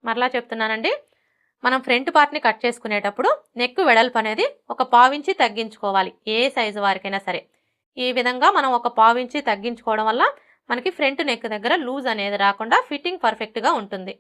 మరలా చెప్తున్నానండి, మనం ఫ్రంట్ పార్ట్ని కట్ చేసుకునేటప్పుడు నెక్ వెడల్పు అనేది ఒక పావించి తగ్గించుకోవాలి, ఏ సైజు వారికైనా సరే. ఈ విధంగా మనం ఒక పావించి తగ్గించుకోవడం వల్ల మనకి ఫ్రంట్ నెక్ దగ్గర లూజ్ అనేది రాకుండా ఫిట్టింగ్ పర్ఫెక్ట్గా ఉంటుంది.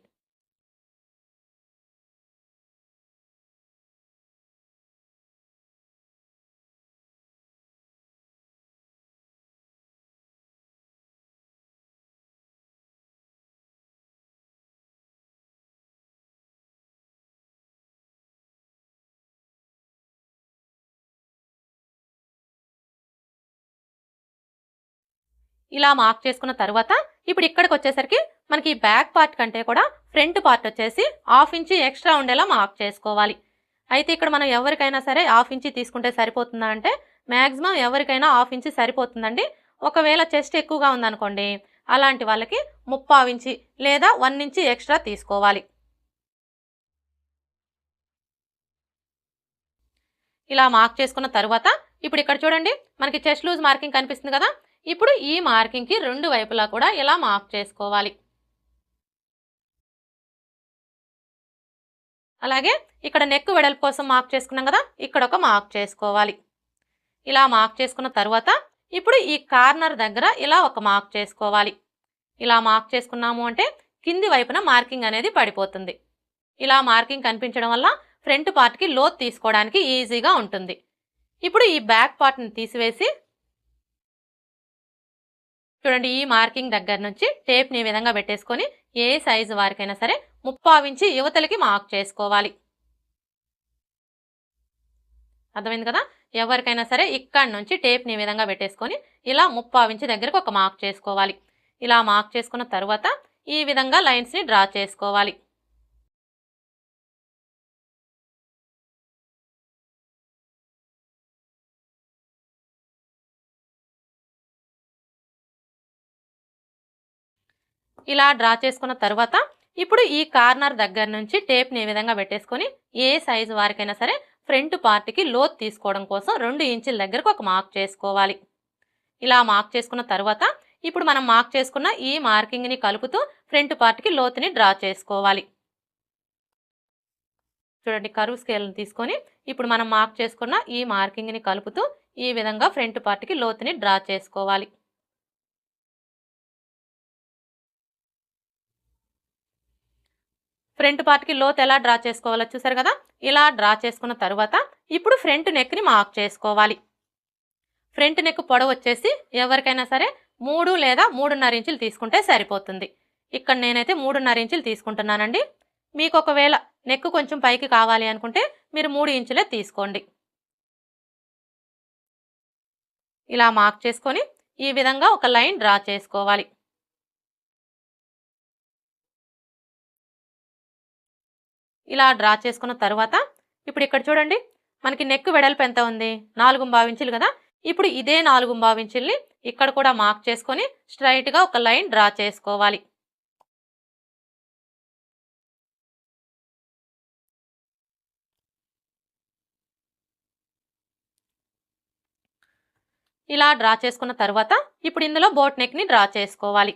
ఇలా మార్క్ చేసుకున్న తర్వాత ఇప్పుడు ఇక్కడికి వచ్చేసరికి మనకి బ్యాక్ పార్ట్ కంటే కూడా ఫ్రంట్ పార్ట్ వచ్చేసి 1/2 ఇంచి ఎక్స్ట్రా ఉండేలా మార్క్ చేసుకోవాలి. అయితే ఇక్కడ మనం ఎవరికైనా సరే 1/2 ఇంచి తీసుకుంటే సరిపోతుందా అంటే మ్యాక్సిమం ఎవరికైనా 1/2 ఇంచి సరిపోతుందండి. ఒకవేళ చెస్ట్ ఎక్కువగా ఉందనుకోండి, అలాంటి వాళ్ళకి 3/4 ఇంచి లేదా 1 ఇంచి ఎక్స్ట్రా తీసుకోవాలి. ఇలా మార్క్ చేసుకున్న తర్వాత ఇప్పుడు ఇక్కడ చూడండి, మనకి చెస్ట్ లూజ్ మార్కింగ్ కనిపిస్తుంది కదా. ఇప్పుడు ఈ మార్కింగ్కి రెండు వైపులా కూడా ఇలా మార్క్ చేసుకోవాలి. అలాగే ఇక్కడ నెక్ వెడల్పు కోసం మార్క్ చేసుకున్నాం కదా, ఇక్కడ ఒక మార్క్ చేసుకోవాలి. ఇలా మార్క్ చేసుకున్న తర్వాత ఇప్పుడు ఈ కార్నర్ దగ్గర ఇలా ఒక మార్క్ చేసుకోవాలి. ఇలా మార్క్ చేసుకున్నాము అంటే కింది వైపున మార్కింగ్ అనేది పడిపోతుంది. ఇలా మార్కింగ్ కనిపించడం వల్ల ఫ్రంట్ పార్ట్కి లోత్ తీసుకోవడానికి ఈజీగా ఉంటుంది. ఇప్పుడు ఈ బ్యాక్ పార్ట్ని తీసివేసి చూడండి, ఈ మార్కింగ్ దగ్గర నుంచి టేప్ని ఈ విధంగా పెట్టేసుకొని ఏ సైజు వారికైనా సరే 3/4 ఇంచి యువతలకి మార్క్ చేసుకోవాలి. అర్థమైంది కదా. ఎవరికైనా సరే ఇక్కడ నుంచి టేప్ని ఈ విధంగా పెట్టేసుకొని ఇలా 3/4 ఇంచి దగ్గరకు ఒక మార్క్ చేసుకోవాలి. ఇలా మార్క్ చేసుకున్న తర్వాత ఈ విధంగా లైన్స్ని డ్రా చేసుకోవాలి. ఇలా డ్రా చేసుకున్న తర్వాత ఇప్పుడు ఈ కార్నర్ దగ్గర నుంచి టేప్ని ఈ విధంగా పెట్టేసుకొని ఏ సైజు వారికైనా సరే ఫ్రంట్ పార్ట్కి లోత్ తీసుకోవడం కోసం 2 ఇంచుల దగ్గరకు ఒక మార్క్ చేసుకోవాలి. ఇలా మార్క్ చేసుకున్న తర్వాత ఇప్పుడు మనం మార్క్ చేసుకున్న ఈ మార్కింగ్ని కలుపుతూ ఫ్రంట్ పార్ట్కి లోతుని డ్రా చేసుకోవాలి. చూడండి, కరువు స్కేల్ని తీసుకొని ఇప్పుడు మనం మార్క్ చేసుకున్న ఈ మార్కింగ్ని కలుపుతూ ఈ విధంగా ఫ్రంట్ పార్ట్కి లోతుని డ్రా చేసుకోవాలి. ఫ్రంట్ పార్ట్కి లోత్ ఎలా డ్రా చేసుకోవాలో చూసారు కదా. ఇలా డ్రా చేసుకున్న తర్వాత ఇప్పుడు ఫ్రంట్ నెక్ని మార్క్ చేసుకోవాలి. ఫ్రంట్ నెక్ పొడవు వచ్చేసి ఎవరికైనా సరే 3 లేదా 3.5 ఇంచులు తీసుకుంటే సరిపోతుంది. ఇక్కడ నేనైతే 3.5 ఇంచులు తీసుకుంటున్నానండి. మీకు ఒకవేళ నెక్ కొంచెం పైకి కావాలి అనుకుంటే మీరు 3 ఇంచులే తీసుకోండి. ఇలా మార్క్ చేసుకొని ఈ విధంగా ఒక లైన్ డ్రా చేసుకోవాలి. ఇలా డ్రా చేసుకున్న తర్వాత ఇప్పుడు ఇక్కడ చూడండి, మనకి నెక్ వెడల్పు ఎంత ఉంది? 4.5 ఇంచులు కదా. ఇప్పుడు ఇదే 4.5 ఇంచుల్ని ఇక్కడ కూడా మార్క్ చేసుకొని స్ట్రైట్గా ఒక లైన్ డ్రా చేసుకోవాలి. ఇలా డ్రా చేసుకున్న తర్వాత ఇప్పుడు ఇందులో బోట్ నెక్ని డ్రా చేసుకోవాలి.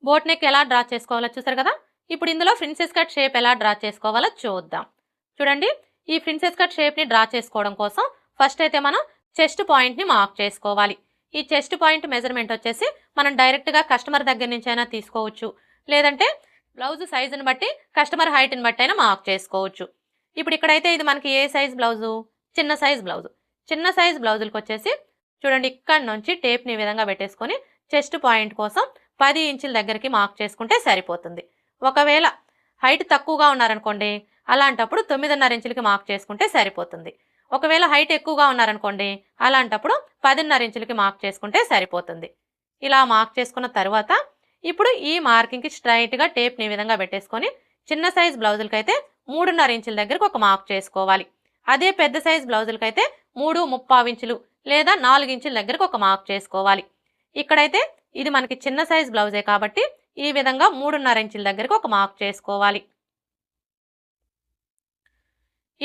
బోట్ నెక్ ఎలా డ్రా చేసుకోవాలో చూసారు కదా. ఇప్పుడు ఇందులో ప్రిన్సెస్ కట్ షేప్ ఎలా డ్రా చేసుకోవాలో చూద్దాం. చూడండి, ఈ ప్రిన్సెస్ కట్ షేప్ని డ్రా చేసుకోవడం కోసం ఫస్ట్ అయితే మనం చెస్ట్ పాయింట్ని మార్క్ చేసుకోవాలి. ఈ చెస్ట్ పాయింట్ మెజర్మెంట్ వచ్చేసి మనం డైరెక్ట్గా కస్టమర్ దగ్గర నుంచి అయినా తీసుకోవచ్చు, లేదంటే బ్లౌజ్ సైజుని బట్టి కస్టమర్ హైట్ని బట్టి అయినా మార్క్ చేసుకోవచ్చు. ఇప్పుడు ఇక్కడైతే ఇది మనకి ఏ సైజ్ బ్లౌజు? చిన్న సైజ్ బ్లౌజు. చిన్న సైజ్ బ్లౌజులకు వచ్చేసి చూడండి, ఇక్కడ నుంచి టేప్ని ఈ విధంగా పెట్టేసుకొని చెస్ట్ పాయింట్ కోసం 10 ఇంచుల దగ్గరికి మార్క్ చేసుకుంటే సరిపోతుంది. ఒకవేళ హైట్ తక్కువగా ఉన్నారనుకోండి, అలాంటప్పుడు 9.5 ఇంచులకి మార్క్ చేసుకుంటే సరిపోతుంది. ఒకవేళ హైట్ ఎక్కువగా ఉన్నారనుకోండి, అలాంటప్పుడు 10.5 ఇంచులకి మార్క్ చేసుకుంటే సరిపోతుంది. ఇలా మార్క్ చేసుకున్న తర్వాత ఇప్పుడు ఈ మార్కింగ్కి స్ట్రైట్గా టేప్ని ఈ విధంగా పెట్టేసుకొని చిన్న సైజ్ బ్లౌజులకైతే 3.5 ఇంచుల దగ్గరకు ఒక మార్క్ చేసుకోవాలి. అదే పెద్ద సైజ్ బ్లౌజులకైతే 3.25 ఇంచులు లేదా 4 ఇంచుల దగ్గరకు ఒక మార్క్ చేసుకోవాలి. ఇక్కడైతే ఇది మనకి చిన్న సైజ్ బ్లౌజే కాబట్టి ఈ విధంగా 3.5 ఇంచుల దగ్గరకు ఒక మార్క్ చేసుకోవాలి.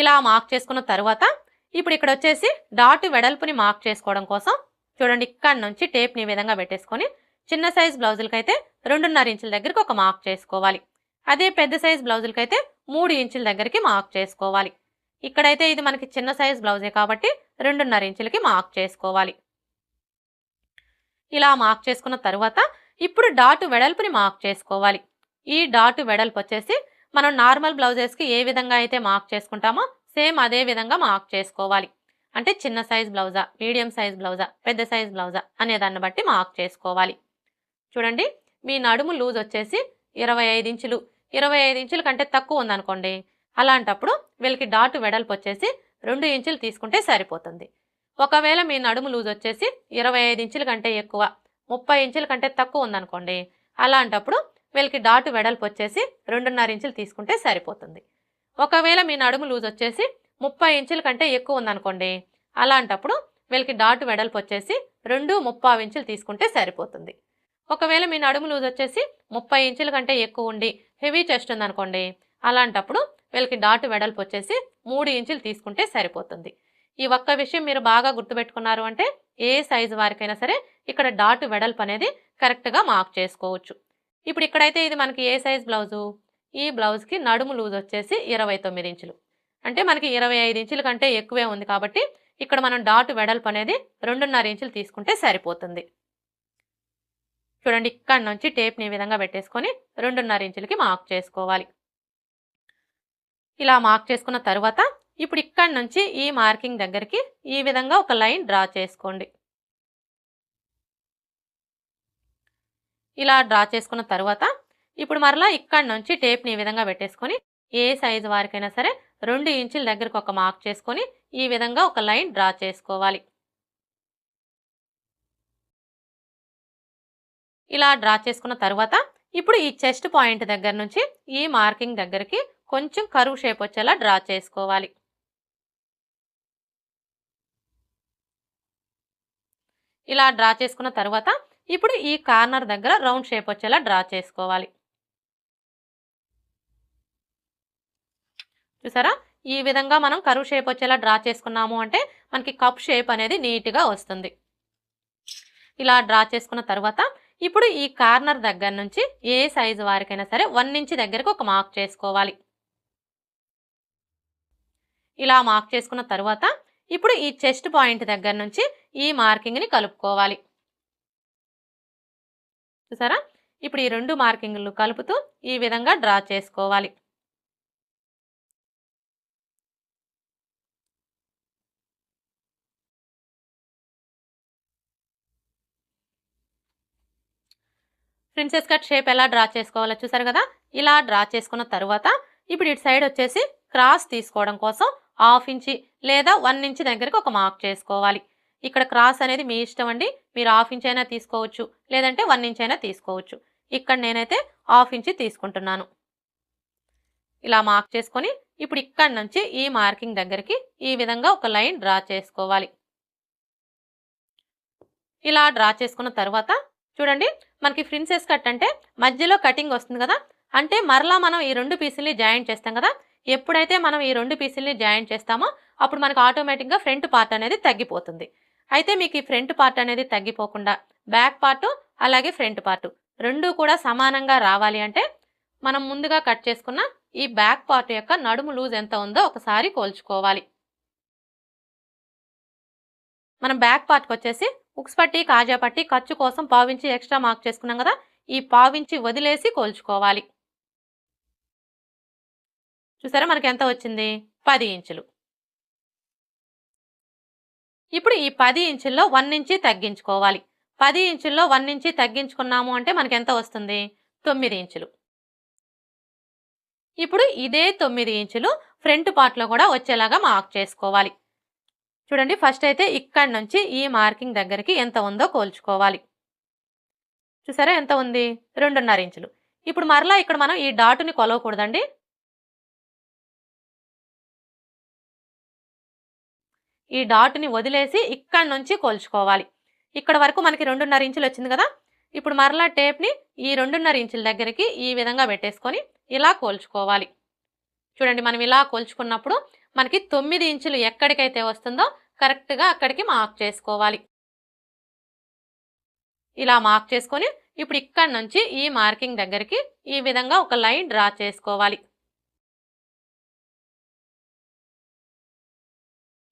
ఇలా మార్క్ చేసుకున్న తర్వాత ఇప్పుడు ఇక్కడ వచ్చేసి డాట్ వెడల్పుని మార్క్ చేసుకోవడం కోసం చూడండి ఇక్కడ నుంచి టేప్ని ఈ విధంగా పెట్టేసుకొని చిన్న సైజ్ బ్లౌజులకైతే 2.5 ఇంచుల దగ్గరకు ఒక మార్క్ చేసుకోవాలి. అదే పెద్ద సైజ్ బ్లౌజులకైతే 3 ఇంచుల దగ్గరికి మార్క్ చేసుకోవాలి. ఇక్కడైతే ఇది మనకి చిన్న సైజ్ బ్లౌజే కాబట్టి 2.5 ఇంచులకి మార్క్ చేసుకోవాలి. ఇలా మార్క్ చేసుకున్న తర్వాత ఇప్పుడు డాట్ వెడల్పుని మార్క్ చేసుకోవాలి. ఈ డాట్ వెడల్పు వచ్చేసి మనం నార్మల్ బ్లౌజెస్కి ఏ విధంగా అయితే మార్క్ చేసుకుంటామో సేమ్ అదే విధంగా మార్క్ చేసుకోవాలి. అంటే చిన్న సైజ్ బ్లౌజా, మీడియం సైజ్ బ్లౌజా, పెద్ద సైజ్ బ్లౌజా అనే దాన్ని బట్టి మార్క్ చేసుకోవాలి. చూడండి మీ నడుము లూజ్ వచ్చేసి 25 ఇంచులు, 25 ఇంచుల కంటే తక్కువ ఉందనుకోండి, అలాంటప్పుడు వీళ్ళకి డాట్ వెడల్పు వచ్చేసి 2 ఇంచులు తీసుకుంటే సరిపోతుంది. ఒకవేళ మీ నడుము లూజ్ వచ్చేసి 25 ఇంచుల కంటే ఎక్కువ, 30 ఇంచుల కంటే తక్కువ ఉందనుకోండి, అలాంటప్పుడు వీళ్ళకి డాట్ వెడల్పు వచ్చేసి 2.5 ఇంచులు తీసుకుంటే సరిపోతుంది. ఒకవేళ మీ నడుము లూజ్ వచ్చేసి 30 ఇంచుల కంటే ఎక్కువ ఉందనుకోండి, అలాంటప్పుడు వీళ్ళకి డాట్ వెడల్పు వచ్చేసి 2.25 ఇంచులు తీసుకుంటే సరిపోతుంది. ఒకవేళ మీ నడుము లూజ్ వచ్చేసి 30 ఇంచుల కంటే ఎక్కువ ఉండి హెవీ చెస్ట్ ఉందనుకోండి, అలాంటప్పుడు వీళ్ళకి డాట్ వెడల్పు వచ్చేసి 3 ఇంచులు తీసుకుంటే సరిపోతుంది. ఈ ఒక్క విషయం మీరు బాగా గుర్తుపెట్టుకున్నారు అంటే ఏ సైజు వారికైనా సరే ఇక్కడ డాట్ వెడల్పు అనేది కరెక్ట్గా మార్క్ చేసుకోవచ్చు. ఇప్పుడు ఇక్కడైతే ఇది మనకి ఏ సైజ్ బ్లౌజు, ఈ బ్లౌజ్కి నడుము లూజ్ వచ్చేసి 29 ఇంచులు, అంటే మనకి 25 ఇంచుల కంటే ఎక్కువే ఉంది కాబట్టి ఇక్కడ మనం డాట్ వెడల్పు అనేది 2.5 ఇంచులు తీసుకుంటే సరిపోతుంది. చూడండి ఇక్కడ నుంచి టేప్ని ఈ విధంగా పెట్టేసుకొని 2.5 ఇంచులకి మార్క్ చేసుకోవాలి. ఇలా మార్క్ చేసుకున్న తర్వాత ఇప్పుడు ఇక్కడ నుంచి ఈ మార్కింగ్ దగ్గరికి ఈ విధంగా ఒక లైన్ డ్రా చేసుకోండి. ఇలా డ్రా చేసుకున్న తర్వాత ఇప్పుడు మరలా ఇక్కడ నుంచి టేప్ని ఈ విధంగా పెట్టేసుకొని ఏ సైజు వారికైనా సరే 2 ఇంచుల దగ్గరకు ఒక మార్క్ చేసుకొని ఈ విధంగా ఒక లైన్ డ్రా చేసుకోవాలి. ఇలా డ్రా చేసుకున్న తర్వాత ఇప్పుడు ఈ చెస్ట్ పాయింట్ దగ్గర నుంచి ఈ మార్కింగ్ దగ్గరికి కొంచెం కర్వ్ షేప్ వచ్చేలా డ్రా చేసుకోవాలి. ఇలా డ్రా చేసుకున్న తర్వాత ఇప్పుడు ఈ కార్నర్ దగ్గర రౌండ్ షేప్ వచ్చేలా డ్రా చేసుకోవాలి. చూసారా, ఈ విధంగా మనం కర్వ్ షేప్ వచ్చేలా డ్రా చేసుకున్నాము అంటే మనకి కప్ షేప్ అనేది నీట్గా వస్తుంది. ఇలా డ్రా చేసుకున్న తర్వాత ఇప్పుడు ఈ కార్నర్ దగ్గర నుంచి ఏ సైజు వారికైనా సరే 1 ఇంచ్ దగ్గరకు ఒక మార్క్ చేసుకోవాలి. ఇలా మార్క్ చేసుకున్న తర్వాత ఇప్పుడు ఈ చెస్ట్ పాయింట్ దగ్గర నుంచి ఈ మార్కింగ్ని కలుపుకోవాలి. చూసారా, ఇప్పుడు ఈ 2 మార్కింగ్లు కలుపుతూ ఈ విధంగా డ్రా చేసుకోవాలి. ప్రిన్సెస్ కట్ షేప్ ఎలా డ్రా చేసుకోవాలో చూసారు కదా. ఇలా డ్రా చేసుకున్న తర్వాత ఇప్పుడు ఇటు సైడ్ వచ్చేసి క్రాస్ తీసుకోవడం కోసం 1/2 ఇంచ్ లేదా 1 ఇంచ్ దగ్గరకు ఒక మార్క్ చేసుకోవాలి. ఇక్కడ క్రాస్ అనేది మీ ఇష్టం అండి, మీరు 1/2 ఇంచ్ అయినా తీసుకోవచ్చు లేదంటే 1 ఇంచ్ అయినా తీసుకోవచ్చు. ఇక్కడ నేనైతే 1/2 ఇంచ్ తీసుకుంటున్నాను. ఇలా మార్క్ చేసుకొని ఇప్పుడు ఇక్కడ నుంచి ఈ మార్కింగ్ దగ్గరికి ఈ విధంగా ఒక లైన్ డ్రా చేసుకోవాలి. ఇలా డ్రా చేసుకున్న తర్వాత చూడండి మనకి ప్రిన్సెస్ కట్ అంటే మధ్యలో కటింగ్ వస్తుంది కదా, అంటే మరలా మనం ఈ 2 పీసుల్ని జాయింట్ చేస్తాం కదా. ఎప్పుడైతే మనం ఈ 2 పీసుల్ని జాయింట్ చేస్తామో అప్పుడు మనకు ఆటోమేటిక్గా ఫ్రంట్ పార్ట్ అనేది తగ్గిపోతుంది. అయితే మీకు ఈ ఫ్రంట్ పార్ట్ అనేది తగ్గిపోకుండా బ్యాక్ పార్ట్ అలాగే ఫ్రంట్ పార్ట్ 2 కూడా సమానంగా రావాలి అంటే మనం ముందుగా కట్ చేసుకున్న ఈ బ్యాక్ పార్ట్ యొక్క నడుము లూజ్ ఎంత ఉందో ఒకసారి కోల్చుకోవాలి. మనం బ్యాక్ పార్ట్కి వచ్చేసి ఉక్స్ పట్టి, కాజా పట్టి, ఖర్చు కోసం 1/4 ఇంచ్ ఎక్స్ట్రా మార్క్ చేసుకున్నాం కదా, ఈ 1/4 ఇంచ్ వదిలేసి కోల్చుకోవాలి. చూసారా మనకి ఎంత వచ్చింది, 10 ఇంచులు. ఇప్పుడు ఈ 10 ఇంచుల్లో 1 ఇంచ్ తగ్గించుకోవాలి. 10 ఇంచుల్లో 1 ఇంచ్ తగ్గించుకున్నాము అంటే మనకి ఎంత వస్తుంది, 9 ఇంచులు. ఇప్పుడు ఇదే 9 ఇంచులు ఫ్రంట్ పార్ట్లో కూడా వచ్చేలాగా మార్క్ చేసుకోవాలి. చూడండి ఫస్ట్ అయితే ఇక్కడ నుంచి ఈ మార్కింగ్ దగ్గరికి ఎంత ఉందో కోల్చుకోవాలి. చూసారా ఎంత ఉంది? 2.5 ఇంచులు. ఇప్పుడు మరలా ఇక్కడ మనం ఈ డాట్‌ని కొలవకూడదండి. ఈ డాట్‌ని వదిలేసి ఇక్కడి నుంచి కొలుచుకోవాలి. ఇక్కడ వరకు మనకి 2.5 ఇంచులు వచ్చింది కదా! ఇప్పుడు మరలా టేప్‌ని ఈ 2.5 ఇంచుల దగ్గరికి ఈ విధంగా పెట్టేసుకొని ఇలా కొలుచుకోవాలి. చూడండి మనం ఇలా కొలుచుకున్నప్పుడు మనకి 9 ఇంచులు ఎక్కడికైతే వస్తుందో కరెక్ట్‌గా అక్కడికి మార్క్ చేసుకోవాలి. ఇలా మార్క్ చేసుకొని ఇప్పుడు ఇక్కడి నుంచి ఈ మార్కింగ్ దగ్గరికి ఈ విధంగా ఒక లైన్ డ్రా చేసుకోవాలి.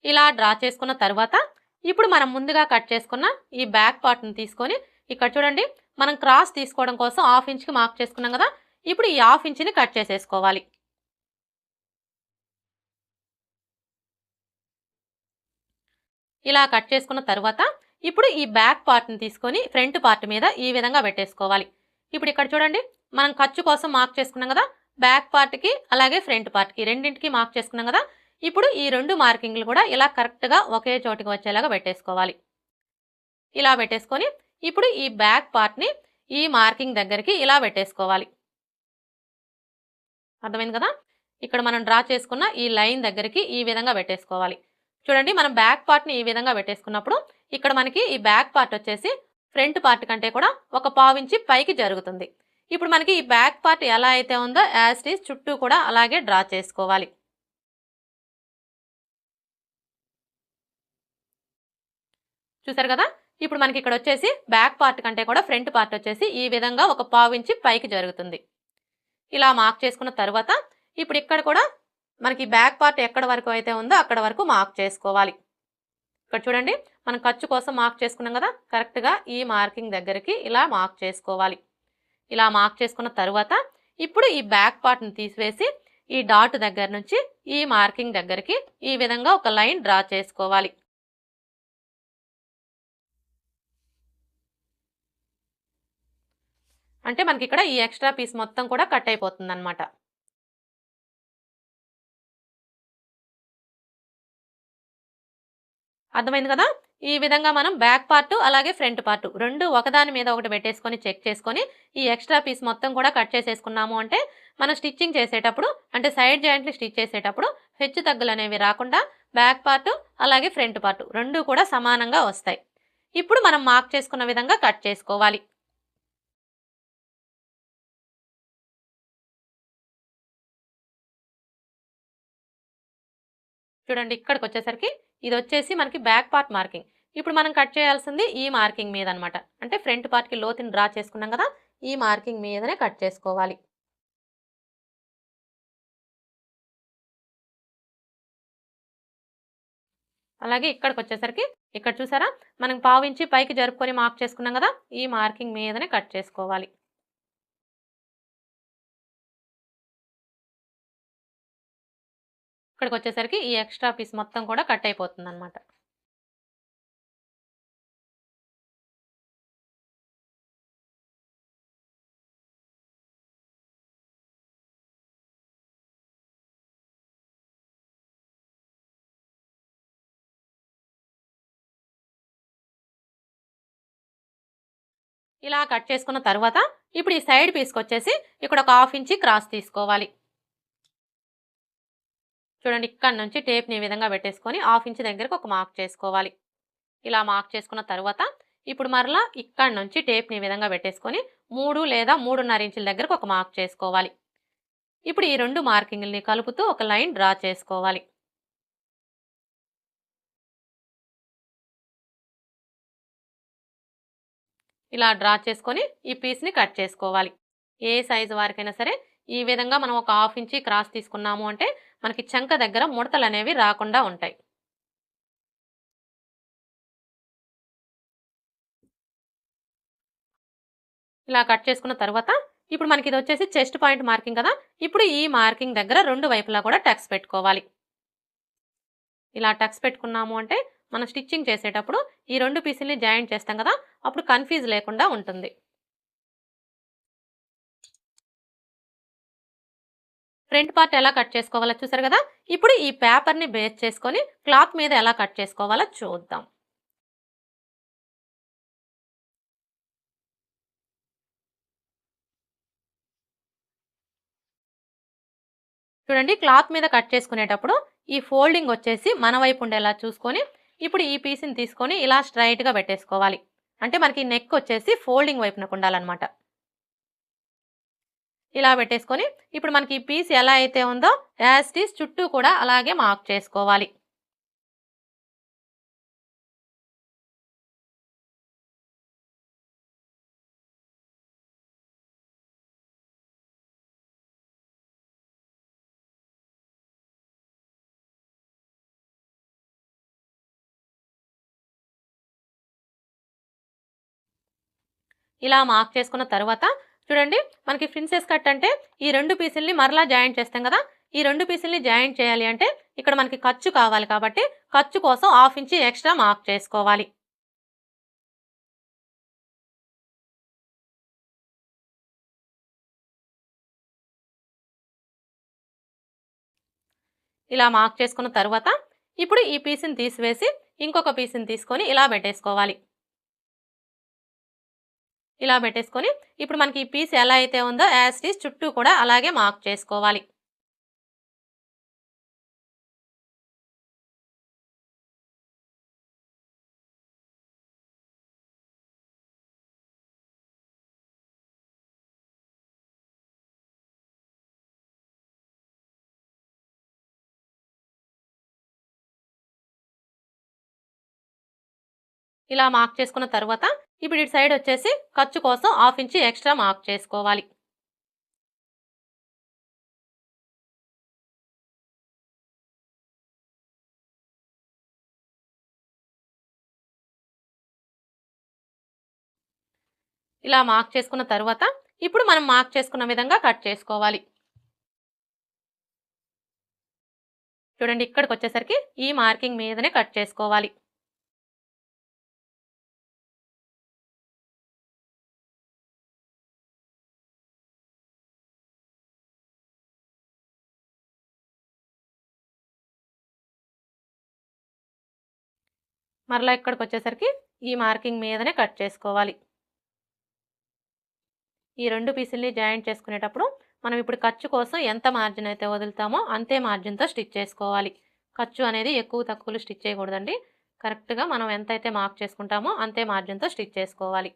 ఇలా డ్రా చేసుకున్న తర్వాత ఇప్పుడు మనం ముందుగా కట్ చేసుకున్న ఈ బ్యాక్ పార్ట్‌ని తీసుకొని ఇక్కడ చూడండి మనం క్రాస్ తీసుకోవడం కోసం 1/2 ఇంచ్‌కి మార్క్ చేసుకున్నాం కదా! ఇప్పుడు ఈ 1/2 ఇంచ్‌ని కట్ చేసేసుకోవాలి. ఇలా కట్ చేసుకున్న తర్వాత ఇప్పుడు ఈ బ్యాక్ పార్ట్‌ని తీసుకొని ఫ్రంట్ పార్ట్ మీద ఈ విధంగా పెట్టేసుకోవాలి. ఇప్పుడు ఇక్కడ చూడండి మనం ఖర్చు కోసం మార్క్ చేసుకున్నాం కదా! బ్యాక్ పార్ట్‌కి అలాగే ఫ్రంట్ పార్ట్‌కి రెండింటికి మార్క్ చేసుకున్నాం కదా! ఇప్పుడు ఈ 2 మార్కింగ్‌లు కూడా ఇలా కరెక్ట్‌గా ఒకే చోటికి వచ్చేలాగా పెట్టేసుకోవాలి. ఇలా పెట్టేసుకొని ఇప్పుడు ఈ బ్యాక్ పార్ట్‌ని ఈ మార్కింగ్ దగ్గరికి ఇలా పెట్టేసుకోవాలి. అర్థమైంది కదా! ఇక్కడ మనం డ్రా చేసుకున్న ఈ లైన్ దగ్గరికి ఈ విధంగా పెట్టేసుకోవాలి. చూడండి మనం బ్యాక్ పార్ట్‌ని ఈ విధంగా పెట్టేసుకున్నప్పుడు ఇక్కడ మనకి ఈ బ్యాక్ పార్ట్ వచ్చేసి ఫ్రంట్ పార్ట్ కంటే కూడా ఒక పావించి పైకి జరుగుతుంది. ఇప్పుడు మనకి ఈ బ్యాక్ పార్ట్ ఎలా అయితే ఉందో యాజ్ ఇట్ ఈజ్ చుట్టూ కూడా అలాగే డ్రా చేసుకోవాలి. చూసారు కదా! ఇప్పుడు మనకి ఇక్కడ వచ్చేసి బ్యాక్ పార్ట్ కంటే కూడా ఫ్రంట్ పార్ట్ వచ్చేసి ఈ విధంగా ఒక పావించి పైకి జరుగుతుంది. ఇలా మార్క్ చేసుకున్న తర్వాత ఇప్పుడు ఇక్కడ కూడా మనకి బ్యాక్ పార్ట్ ఎక్కడ వరకు అయితే ఉందో అక్కడ వరకు మార్క్ చేసుకోవాలి. ఇక్కడ చూడండి మనం ఖర్చు కోసం మార్క్ చేసుకున్నాం కదా! కరెక్ట్‌గా ఈ మార్కింగ్ దగ్గరికి ఇలా మార్క్ చేసుకోవాలి. ఇలా మార్క్ చేసుకున్న తర్వాత ఇప్పుడు ఈ బ్యాక్ పార్ట్‌ని తీసివేసి ఈ డాట్ దగ్గర నుంచి ఈ మార్కింగ్ దగ్గరికి ఈ విధంగా ఒక లైన్ డ్రా చేసుకోవాలి. అంటే మనకి ఇక్కడ ఈ ఎక్స్ట్రా పీస్ మొత్తం కూడా కట్ అయిపోతుందన్నమాట. అర్థమైంది కదా! ఈ విధంగా మనం బ్యాక్ పార్ట్ అలాగే ఫ్రంట్ పార్ట్ 2 ఒకదాని మీద ఒకటి పెట్టేసుకొని చెక్ చేసుకొని ఈ ఎక్స్ట్రా పీస్ మొత్తం కూడా కట్ చేసేసుకున్నాము అంటే మనం స్టిచ్చింగ్ చేసేటప్పుడు అంటే సైడ్ జాయింట్లు స్టిచ్ చేసేటప్పుడు హెచ్చు తగ్గులనేవి రాకుండా బ్యాక్ పార్ట్ అలాగే ఫ్రంట్ పార్ట్ 2 కూడా సమానంగా వస్తాయి. ఇప్పుడు మనం మార్క్ చేసుకున్న విధంగా కట్ చేసుకోవాలి. చూడండి ఇక్కడికొచ్చేసరికి ఇదొచ్చేసి మనకి బ్యాక్ పార్ట్ మార్కింగ్. ఇప్పుడు మనం కట్ చేయాల్సింది ఈ మార్కింగ్ మీద అనమాట. అంటే ఫ్రంట్ పార్ట్‌కి లోతుని డ్రా చేసుకున్నాం కదా! ఈ మార్కింగ్ మీదనే కట్ చేసుకోవాలి. అలాగే ఇక్కడికొచ్చేసరికి ఇక్కడ చూసారా? మనం పావించి పైకి జరుపుకొని మార్క్ చేసుకున్నాం కదా! ఈ మార్కింగ్ మీదనే కట్ చేసుకోవాలి. ఇక్కడికొచ్చేసరికి ఈ ఎక్స్ట్రా పీస్ మొత్తం కూడా కట్ అయిపోతుందనమాట. ఇలా కట్ చేసుకున్న తర్వాత ఇప్పుడు ఈ సైడ్ పీస్‌కొచ్చేసి ఇక్కడ ఒక 1/2 ఇంచి క్రాస్ తీసుకోవాలి. చూడండి ఇక్కడి నుంచి టేప్‌ని ఈ విధంగా పెట్టేసుకొని 1/2 ఇంచ్ దగ్గరకు ఒక మార్క్ చేసుకోవాలి. ఇలా మార్క్ చేసుకున్న తర్వాత ఇప్పుడు మరలా ఇక్కడి నుంచి టేప్‌ని ఈ విధంగా పెట్టేసుకొని 3 లేదా 3.5 ఇంచుల దగ్గరకు ఒక మార్క్ చేసుకోవాలి. ఇప్పుడు ఈ 2 మార్కింగ్‌లని కలుపుతూ ఒక లైన్ డ్రా చేసుకోవాలి. ఇలా డ్రా చేసుకొని ఈ పీస్‌ని కట్ చేసుకోవాలి. ఏ సైజు వారికైనా సరే ఈ విధంగా మనం ఒక 1/2 ఇంచి క్రాస్ తీసుకున్నాము అంటే మనకి చంక దగ్గర ముడతలనేవి రాకుండా ఉంటాయి. ఇలా కట్ చేసుకున్న తర్వాత ఇప్పుడు మనకి ఇది వచ్చేసి చెస్ట్ పాయింట్ మార్కింగ్ కదా! ఇప్పుడు ఈ మార్కింగ్ దగ్గర 2 వైపులా కూడా టక్స్ పెట్టుకోవాలి. ఇలా టక్స్ పెట్టుకున్నాము అంటే మనం స్టిచ్చింగ్ చేసేటప్పుడు ఈ 2 పీసుల్ని జాయింట్ చేస్తాం కదా! అప్పుడు కన్‌ఫ్యూజ్ లేకుండా ఉంటుంది. ఫ్రంట్ పార్ట్ ఎలా కట్ చేసుకోవాలో చూసారు కదా! ఇప్పుడు ఈ పేపర్‌ని బేస్ చేసుకొని క్లాత్ మీద ఎలా కట్ చేసుకోవాలో చూద్దాం. చూడండి క్లాత్ మీద కట్ చేసుకునేటప్పుడు ఈ ఫోల్డింగ్ వచ్చేసి మన వైపు ఉండేలా చూసుకొని ఇప్పుడు ఈ పీస్ని తీసుకొని ఇలా స్ట్రైట్గా పెట్టేసుకోవాలి. అంటే మనకి నెక్ వచ్చేసి ఫోల్డింగ్ వైపునకు ఉండాలన్నమాట. ఇలా పెట్టేసుకొని ఇప్పుడు మనకి ఈ పీస్ ఎలా అయితే ఉందో యాజ్ ఇట్ ఈస్ చుట్టూ కూడా అలాగే మార్క్ చేసుకోవాలి. ఇలా మార్క్ చేసుకున్న తర్వాత చూడండి మనకి ప్రిన్సెస్ కట్ అంటే ఈ 2 పీసుల్ని మరలా జాయింట్ చేస్తాం కదా! ఈ 2 పీసుల్ని జాయింట్ చేయాలి అంటే ఇక్కడ మనకి ఖర్చు కావాలి కాబట్టి ఖర్చు కోసం 1/2 ఇంచ్ ఎక్స్‌ట్రా మార్క్ చేసుకోవాలి. ఇలా మార్క్ చేసుకున్న తర్వాత ఇప్పుడు ఈ పీస్‌ని తీసివేసి ఇంకొక పీస్‌ని తీసుకొని ఇలా పెట్టేసుకోవాలి. ఇలా పెట్టేసుకొని ఇప్పుడు మనకి ఈ పీస్ ఎలా అయితే ఉందో యాజ్ ఇట్ ఈస్ చుట్టూ కూడా అలాగే మార్క్ చేసుకోవాలి. ఇలా మార్క్ చేసుకున్న తర్వాత ఇప్పుడు ఇటు సైడ్ వచ్చేసి ఖర్చు కోసం 1/2 ఇంచ్ ఎక్స్‌ట్రా మార్క్ చేసుకోవాలి. ఇలా మార్క్ చేసుకున్న తర్వాత ఇప్పుడు మనం మార్క్ చేసుకున్న విధంగా కట్ చేసుకోవాలి. చూడండి ఇక్కడికొచ్చేసరికి ఈ మార్కింగ్ మీదనే కట్ చేసుకోవాలి. మరలా ఇక్కడికొచ్చేసరికి ఈ మార్కింగ్ మీదనే కట్ చేసుకోవాలి. ఈ 2 పీసుల్ని జాయింట్ చేసుకునేటప్పుడు మనం ఇప్పుడు ఖర్చు కోసం ఎంత మార్జిన్ అయితే వదులుతామో అంతే మార్జిన్‌తో స్టిచ్ చేసుకోవాలి. ఖర్చు అనేది ఎక్కువ తక్కువలు స్టిచ్ చేయకూడదండి. కరెక్ట్‌గా మనం ఎంతైతే మార్క్ చేసుకుంటామో అంతే మార్జిన్‌తో స్టిచ్ చేసుకోవాలి.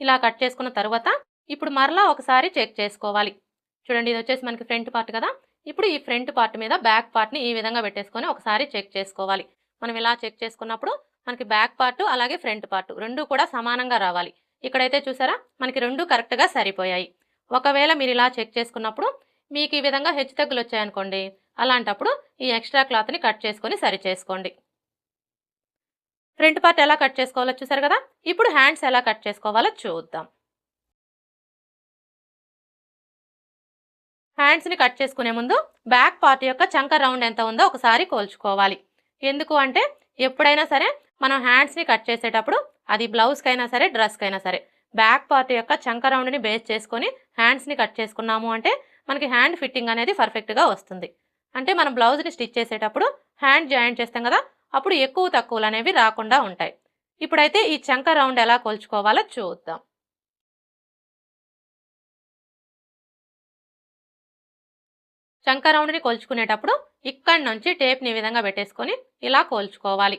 ఇలా కట్ చేసుకున్న తర్వాత ఇప్పుడు మరలా ఒకసారి చెక్ చేసుకోవాలి. చూడండి ఇది వచ్చేసి మనకి ఫ్రంట్ పార్ట్ కదా! ఇప్పుడు ఈ ఫ్రంట్ పార్ట్ మీద బ్యాక్ పార్ట్‌ని ఈ విధంగా పెట్టేసుకొని ఒకసారి చెక్ చేసుకోవాలి. మనం ఇలా చెక్ చేసుకున్నప్పుడు మనకి బ్యాక్ పార్ట్ అలాగే ఫ్రంట్ పార్ట్ 2 కూడా సమానంగా రావాలి. ఇక్కడైతే చూసారా మనకి 2 కరెక్ట్‌గా సరిపోయాయి. ఒకవేళ మీరు ఇలా చెక్ చేసుకున్నప్పుడు మీకు ఈ విధంగా హెచ్చుతగ్గులు వచ్చాయనుకోండి, అలాంటప్పుడు ఈ ఎక్స్‌ట్రా క్లాత్‌ని కట్ చేసుకొని సరి చేసుకోండి. ఫ్రంట్ పార్ట్ ఎలా కట్ చేసుకోవాలో చూసారు కదా! ఇప్పుడు హ్యాండ్స్ ఎలా కట్ చేసుకోవాలో చూద్దాం. హ్యాండ్స్‌ని కట్ చేసుకునే ముందు బ్యాక్ పార్ట్ యొక్క చంక రౌండ్ ఎంత ఉందో ఒకసారి కొలుచుకోవాలి. ఎందుకు అంటే ఎప్పుడైనా సరే మనం హ్యాండ్స్‌ని కట్ చేసేటప్పుడు అది బ్లౌజ్‌కైనా సరే, డ్రెస్‌కైనా సరే బ్యాక్ పార్ట్ యొక్క చంక రౌండ్‌ని బేస్ చేసుకొని హ్యాండ్స్‌ని కట్ చేసుకున్నాము అంటే మనకి హ్యాండ్ ఫిట్టింగ్ అనేది పర్ఫెక్ట్‌గా వస్తుంది. అంటే మనం బ్లౌజ్‌ని స్టిచ్ చేసేటప్పుడు హ్యాండ్ జాయింట్ చేస్తాం కదా! అప్పుడు ఎక్కువ తక్కువలు అనేవి రాకుండా ఉంటాయి. ఇప్పుడైతే ఈ చంక రౌండ్ ఎలా కొలుచుకోవాలో చూద్దాం. చంక రౌండ్‌ని కొలుచుకునేటప్పుడు ఇక్కడి నుంచి టేప్‌ని ఈ విధంగా పెట్టేసుకొని ఇలా కొలుచుకోవాలి.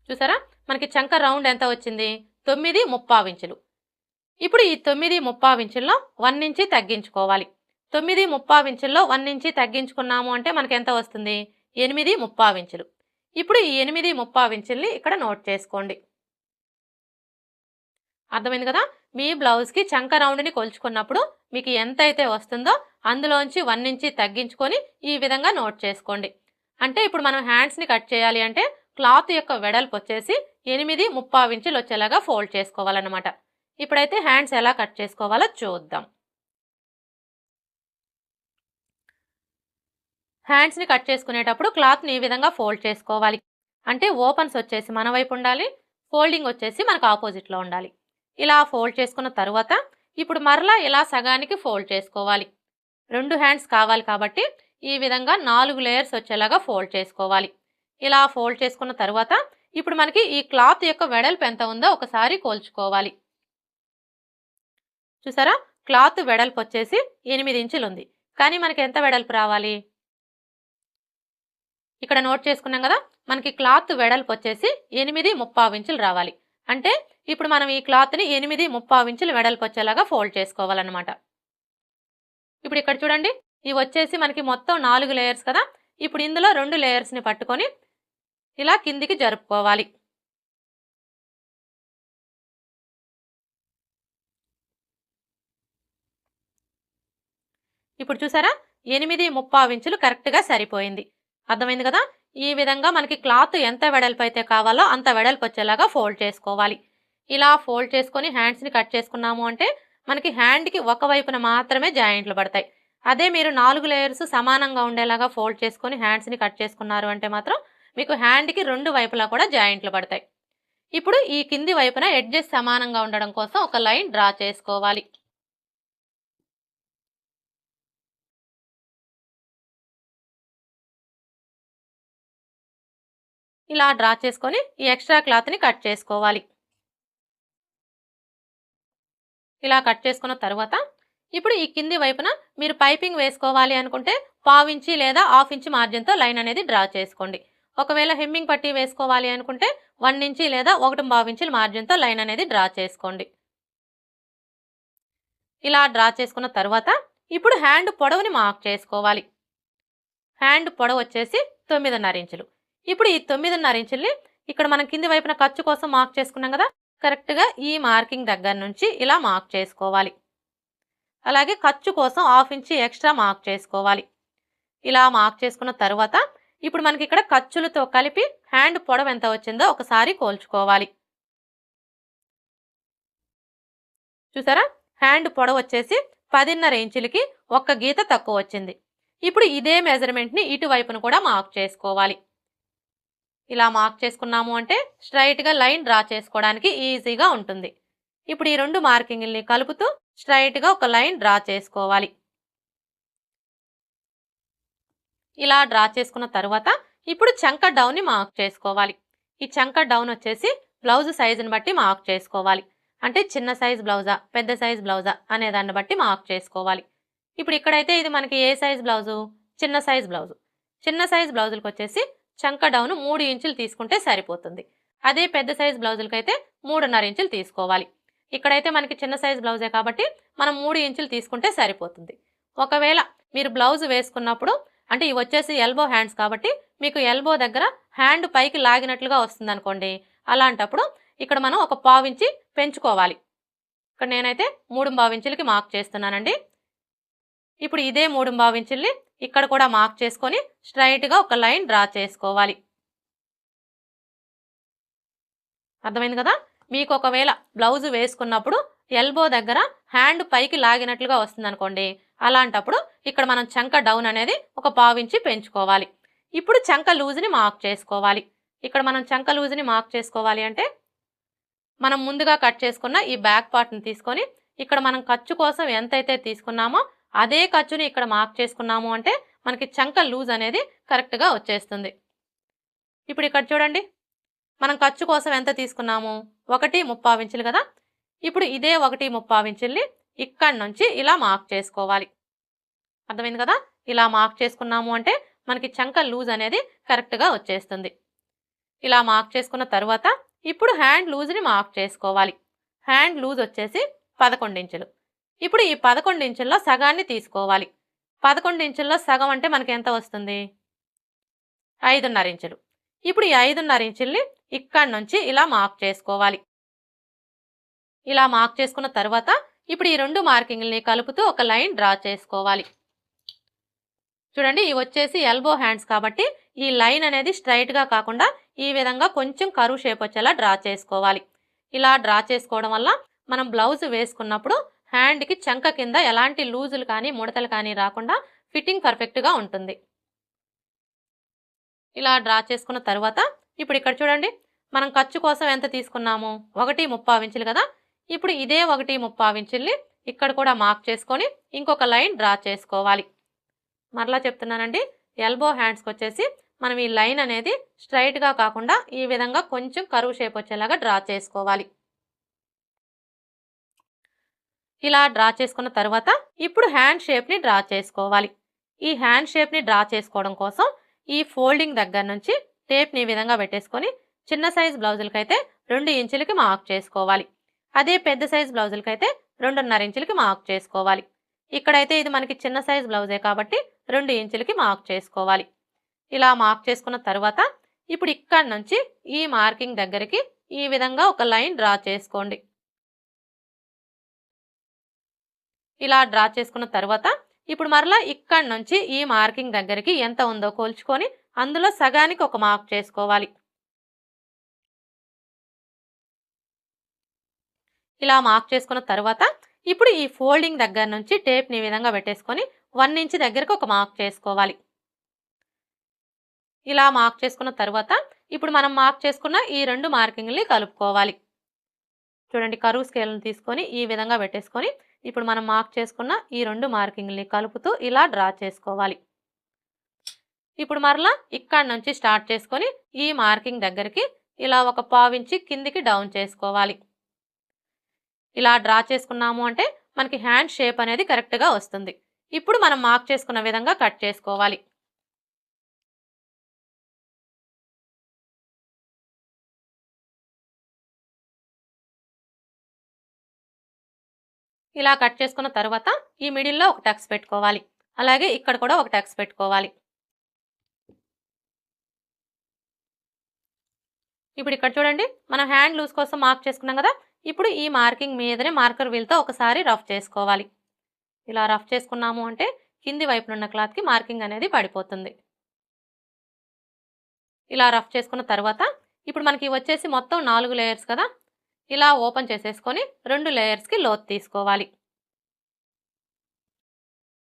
చూసారా మనకి చంక రౌండ్ ఎంత వచ్చింది? 9:3 ఇంచులు. ఇప్పుడు ఈ 9:3 ఇంచుల్లో 1 ఇంచి తగ్గించుకోవాలి. 9:3 ఇంచుల్లో 1 ఇంచి తగ్గించుకున్నాము అంటే మనకి ఎంత వస్తుంది? 8:3 ఇంచులు. ఇప్పుడు ఈ 8:3 ఇంచుల్ని ఇక్కడ నోట్ చేసుకోండి. అర్థమైంది కదా! మీ బ్లౌజ్‌కి చంక రౌండ్‌ని కొలుచుకున్నప్పుడు మీకు ఎంతైతే వస్తుందో అందులోంచి 1 ఇంచి తగ్గించుకొని ఈ విధంగా నోట్ చేసుకోండి. అంటే ఇప్పుడు మనం హ్యాండ్స్‌ని కట్ చేయాలి అంటే క్లాత్ యొక్క వెడల్పు వచ్చేసి 8:3 ఇంచులు వచ్చేలాగా ఫోల్డ్ చేసుకోవాలన్నమాట. ఇప్పుడైతే హ్యాండ్స్ ఎలా కట్ చేసుకోవాలో చూద్దాం. హ్యాండ్స్‌ని కట్ చేసుకునేటప్పుడు క్లాత్‌ని ఈ విధంగా ఫోల్డ్ చేసుకోవాలి. అంటే ఓపెన్స్ వచ్చేసి మన వైపు ఉండాలి. ఫోల్డింగ్ వచ్చేసి మనకు ఆపోజిట్‌లో ఉండాలి. ఇలా ఫోల్డ్ చేసుకున్న తరువాత ఇప్పుడు మరలా ఇలా సగానికి ఫోల్డ్ చేసుకోవాలి. 2 హ్యాండ్స్ కావాలి కాబట్టి ఈ విధంగా 4 లేయర్స్ వచ్చేలాగా ఫోల్డ్ చేసుకోవాలి. ఇలా ఫోల్డ్ చేసుకున్న తర్వాత ఇప్పుడు మనకి ఈ క్లాత్ యొక్క వెడల్పు ఎంత ఉందో ఒకసారి కొలుచుకోవాలి. చూసారా, క్లాత్ వెడల్పు వచ్చేసి 8 ఇంచులు ఉంది. కానీ మనకి ఎంత వెడల్పు రావాలి? ఇక్కడ నోట్ చేసుకున్నాం కదా, మనకి క్లాత్ వెడల్పు వచ్చేసి 8.75 ఇంచులు రావాలి. అంటే ఇప్పుడు మనం ఈ క్లాత్ని 8.75 ఇంచులు వెడల్పు వచ్చేలాగా ఫోల్డ్ చేసుకోవాలన్నమాట. ఇప్పుడు ఇక్కడ చూడండి, ఇవి వచ్చేసి మనకి మొత్తం 4 లేయర్స్ కదా. ఇప్పుడు ఇందులో 2 లేయర్స్ని పట్టుకొని ఇలా కిందికి జరుపుకోవాలి. ఇప్పుడు చూసారా, 8.75 ఇంచులు కరెక్ట్గా సరిపోయింది. అర్థమైంది కదా. ఈ విధంగా మనకి క్లాత్ ఎంత వెడల్పు అయితే కావాలో అంత వెడల్పు వచ్చేలాగా ఫోల్డ్ చేసుకోవాలి. ఇలా ఫోల్డ్ చేసుకొని హ్యాండ్స్ని కట్ చేసుకున్నాము అంటే మనకి హ్యాండ్కి ఒకవైపున మాత్రమే జాయింట్లు పడతాయి. అదే మీరు 4 లేయర్స్ సమానంగా ఉండేలాగా ఫోల్డ్ చేసుకొని హ్యాండ్స్ని కట్ చేసుకున్నారు అంటే మాత్రం మీకు హ్యాండ్కి 2 వైపులా కూడా జాయింట్లు పడతాయి. ఇప్పుడు ఈ కింది వైపున ఎడ్జెస్ సమానంగా ఉండడం కోసం ఒక లైన్ డ్రా చేసుకోవాలి. ఇలా డ్రా చేసుకొని ఈ ఎక్స్ట్రా క్లాత్ని కట్ చేసుకోవాలి. ఇలా కట్ చేసుకున్న తర్వాత ఇప్పుడు ఈ కింది వైపున మీరు పైపింగ్ వేసుకోవాలి అనుకుంటే 1/4 ఇంచి లేదా 1/2 ఇంచి మార్జిన్తో లైన్ అనేది డ్రా చేసుకోండి. ఒకవేళ హెమ్మింగ్ పట్టీ వేసుకోవాలి అనుకుంటే 1 ఇంచి లేదా 1.25 ఇంచుల మార్జిన్తో లైన్ అనేది డ్రా చేసుకోండి. ఇలా డ్రా చేసుకున్న తర్వాత ఇప్పుడు హ్యాండ్ పొడవుని మార్క్ చేసుకోవాలి. హ్యాండ్ పొడవు వచ్చేసి 9.5 ఇంచులు. ఇప్పుడు ఈ 9.5 ఇంచుల్ని ఇక్కడ మనం కింది వైపున ఖర్చు కోసం మార్క్ చేసుకున్నాం కదా, కరెక్ట్గా ఈ మార్కింగ్ దగ్గర నుంచి ఇలా మార్క్ చేసుకోవాలి. అలాగే ఖర్చు కోసం 1/2 ఇంచి ఎక్స్ట్రా మార్క్ చేసుకోవాలి. ఇలా మార్క్ చేసుకున్న తర్వాత ఇప్పుడు మనకి ఇక్కడ ఖర్చులతో కలిపి హ్యాండ్ పొడవు ఎంత వచ్చిందో ఒకసారి కోల్చుకోవాలి. చూసారా, హ్యాండ్ పొడవు వచ్చేసి 10.5 ఇంచులకి 1 గీత తక్కువ వచ్చింది. ఇప్పుడు ఇదే మెజర్మెంట్ని ఇటువైపును కూడా మార్క్ చేసుకోవాలి. ఇలా మార్క్ చేసుకున్నాము అంటే స్ట్రైట్గా లైన్ డ్రా చేసుకోవడానికి ఈజీగా ఉంటుంది. ఇప్పుడు ఈ 2 మార్కింగ్ని కలుపుతూ స్ట్రైట్గా ఒక లైన్ డ్రా చేసుకోవాలి. ఇలా డ్రా చేసుకున్న తర్వాత ఇప్పుడు చంక డౌన్ని మార్క్ చేసుకోవాలి. ఈ చంక డౌన్ వచ్చేసి బ్లౌజ్ సైజుని బట్టి మార్క్ చేసుకోవాలి. అంటే చిన్న సైజ్ బ్లౌజా పెద్ద సైజ్ బ్లౌజా అనే దాన్ని బట్టి మార్క్ చేసుకోవాలి. ఇప్పుడు ఇక్కడైతే ఇది మనకి ఏ సైజ్ బ్లౌజు? చిన్న సైజ్ బ్లౌజు. చిన్న సైజ్ బ్లౌజులకు వచ్చేసి చంక డౌన్ 3 ఇంచులు తీసుకుంటే సరిపోతుంది. అదే పెద్ద సైజ్ బ్లౌజులకి అయితే 3.5 ఇంచులు తీసుకోవాలి. ఇక్కడైతే మనకి చిన్న సైజ్ బ్లౌజే కాబట్టి మనం 3 ఇంచులు తీసుకుంటే సరిపోతుంది. ఒకవేళ మీరు బ్లౌజ్ వేసుకున్నప్పుడు అంటే ఇవి వచ్చేసి ఎల్బో హ్యాండ్స్ కాబట్టి మీకు ఎల్బో దగ్గర హ్యాండ్ పైకి లాగినట్లుగా వస్తుంది అనుకోండి, అలాంటప్పుడు ఇక్కడ మనం ఒక 1/4 ఇంచి పెంచుకోవాలి. ఇక్కడ నేనైతే 3.5 ఇంచులకి మార్క్ చేస్తున్నానండి. ఇప్పుడు ఇదే 3.5 ఇంచుల్ని ఇక్కడ కూడా మార్క్ చేసుకొని స్ట్రైట్గా ఒక లైన్ డ్రా చేసుకోవాలి. అర్థమైంది కదా. మీకు ఒకవేళ బ్లౌజ్ వేసుకున్నప్పుడు ఎల్బో దగ్గర హ్యాండ్ పైకి లాగినట్లుగా వస్తుంది అనుకోండి, అలాంటప్పుడు ఇక్కడ మనం చంక డౌన్ అనేది ఒక 1/4 ఇంచి పెంచుకోవాలి. ఇప్పుడు చంక లూజ్ని మార్క్ చేసుకోవాలి. ఇక్కడ మనం చంక లూజ్ని మార్క్ చేసుకోవాలి అంటే మనం ముందుగా కట్ చేసుకున్న ఈ బ్యాక్ పార్ట్ని తీసుకొని ఇక్కడ మనం ఖర్చు కోసం ఎంతైతే తీసుకున్నామో అదే ఖర్చుని ఇక్కడ మార్క్ చేసుకున్నాము అంటే మనకి చంక లూజ్ అనేది కరెక్ట్గా వచ్చేస్తుంది. ఇప్పుడు ఇక్కడ చూడండి, మనం ఖర్చు కోసం ఎంత తీసుకున్నాము? 1.35 ఇంచులు కదా. ఇప్పుడు ఇదే 1.35 ఇంచుల్ని ఇక్కడి నుంచి ఇలా మార్క్ చేసుకోవాలి. అర్థమైంది కదా. ఇలా మార్క్ చేసుకున్నాము అంటే మనకి చంక లూజ్ అనేది కరెక్ట్గా వచ్చేస్తుంది. ఇలా మార్క్ చేసుకున్న తర్వాత ఇప్పుడు హ్యాండ్ లూజ్ని మార్క్ చేసుకోవాలి. హ్యాండ్ లూజ్ వచ్చేసి 11 ఇంచులు. ఇప్పుడు ఈ 11 ఇంచుల్లో సగాన్ని తీసుకోవాలి. 11 ఇంచుల్లో సగం అంటే మనకి ఎంత వస్తుంది? 5.5 ఇంచులు. ఇప్పుడు ఈ 5.5 ఇంచుల్ని ఇక్కడి నుంచి ఇలా మార్క్ చేసుకోవాలి. ఇలా మార్క్ చేసుకున్న తర్వాత ఇప్పుడు ఈ 2 మార్కింగ్ని కలుపుతూ ఒక లైన్ డ్రా చేసుకోవాలి. చూడండి, ఇవి వచ్చేసి ఎల్బో హ్యాండ్స్ కాబట్టి ఈ లైన్ అనేది స్ట్రైట్గా కాకుండా ఈ విధంగా కొంచెం కరువు షేప్ వచ్చేలా డ్రా చేసుకోవాలి. ఇలా డ్రా చేసుకోవడం వల్ల మనం బ్లౌజ్ వేసుకున్నప్పుడు హ్యాండ్కి చంక కింద ఎలాంటి లూజులు కానీ ముడతలు కానీ రాకుండా ఫిట్టింగ్ పర్ఫెక్ట్గా ఉంటుంది. ఇలా డ్రా చేసుకున్న తర్వాత ఇప్పుడు ఇక్కడ చూడండి, మనం ఖర్చు కోసం ఎంత తీసుకున్నాము? 1.35 ఇంచులు కదా. ఇప్పుడు ఇదే 1.35 ఇంచుల్ని ఇక్కడ కూడా మార్క్ చేసుకొని ఇంకొక లైన్ డ్రా చేసుకోవాలి. మరలా చెప్తున్నానండి, ఎల్బో హ్యాండ్స్కి వచ్చేసి మనం ఈ లైన్ అనేది స్ట్రైట్గా కాకుండా ఈ విధంగా కొంచెం కరువు షేప్ వచ్చేలాగా డ్రా చేసుకోవాలి. ఇలా డ్రా చేసుకున్న తర్వాత ఇప్పుడు హ్యాండ్ షేప్ని డ్రా చేసుకోవాలి. ఈ హ్యాండ్ షేప్ని డ్రా చేసుకోవడం కోసం ఈ ఫోల్డింగ్ దగ్గర నుంచి టేప్ని ఈ విధంగా పెట్టేసుకొని చిన్న సైజ్ బ్లౌజులకైతే 2 ఇంచులకి మార్క్ చేసుకోవాలి. అదే పెద్ద సైజ్ బ్లౌజులకైతే 2.5 ఇంచులకి మార్క్ చేసుకోవాలి. ఇక్కడైతే ఇది మనకి చిన్న సైజ్ బ్లౌజే కాబట్టి 2 ఇంచులకి మార్క్ చేసుకోవాలి. ఇలా మార్క్ చేసుకున్న తర్వాత ఇప్పుడు ఇక్కడ నుంచి ఈ మార్కింగ్ దగ్గరికి ఈ విధంగా ఒక లైన్ డ్రా చేసుకోండి. ఇలా డ్రా చేసుకున్న తర్వాత ఇప్పుడు మరలా ఇక్కడ నుంచి ఈ మార్కింగ్ దగ్గరికి ఎంత ఉందో కొలుచుకొని అందులో సగానికి ఒక మార్క్ చేసుకోవాలి. ఇలా మార్క్ చేసుకున్న తర్వాత ఇప్పుడు ఈ ఫోల్డింగ్ దగ్గర నుంచి టేప్ని ఈ విధంగా పెట్టేసుకొని 1 ఇంచ్ దగ్గరకు ఒక మార్క్ చేసుకోవాలి. ఇలా మార్క్ చేసుకున్న తర్వాత ఇప్పుడు మనం మార్క్ చేసుకున్న ఈ 2 మార్కింగ్ని కలుపుకోవాలి. చూడండి, కరువు స్కేల్ని తీసుకొని ఈ విధంగా పెట్టేసుకొని ఇప్పుడు మనం మార్క్ చేసుకున్న ఈ 2 మార్కింగ్ని కలుపుతూ ఇలా డ్రా చేసుకోవాలి. ఇప్పుడు మరలా ఇక్కడ నుంచి స్టార్ట్ చేసుకొని ఈ మార్కింగ్ దగ్గరికి ఇలా ఒక 1/2 ఇంచ్ కిందికి డౌన్ చేసుకోవాలి. ఇలా డ్రా చేసుకున్నాము అంటే మనకి హ్యాండ్ షేప్ అనేది కరెక్ట్గా వస్తుంది. ఇప్పుడు మనం మార్క్ చేసుకున్న విధంగా కట్ చేసుకోవాలి. ఇలా కట్ చేసుకున్న తర్వాత ఈ మిడిల్లో ఒక టక్స్ పెట్టుకోవాలి. అలాగే ఇక్కడ కూడా ఒక టక్స్ పెట్టుకోవాలి. ఇప్పుడు ఇక్కడ చూడండి, మనం హ్యాండ్ లూజ్ కోసం మార్క్ చేసుకున్నాం కదా. ఇప్పుడు ఈ మార్కింగ్ మీదనే మార్కర్ వీల్తో ఒకసారి రఫ్ చేసుకోవాలి. ఇలా రఫ్ చేసుకున్నాము అంటే కింది వైపునున్న క్లాత్కి మార్కింగ్ అనేది పడిపోతుంది. ఇలా రఫ్ చేసుకున్న తర్వాత ఇప్పుడు మనకి వచ్చేసి మొత్తం 4 లేయర్స్ కదా. ఇలా ఓపెన్ చేసేసుకొని 2 లేయర్స్కి లోత్ తీసుకోవాలి.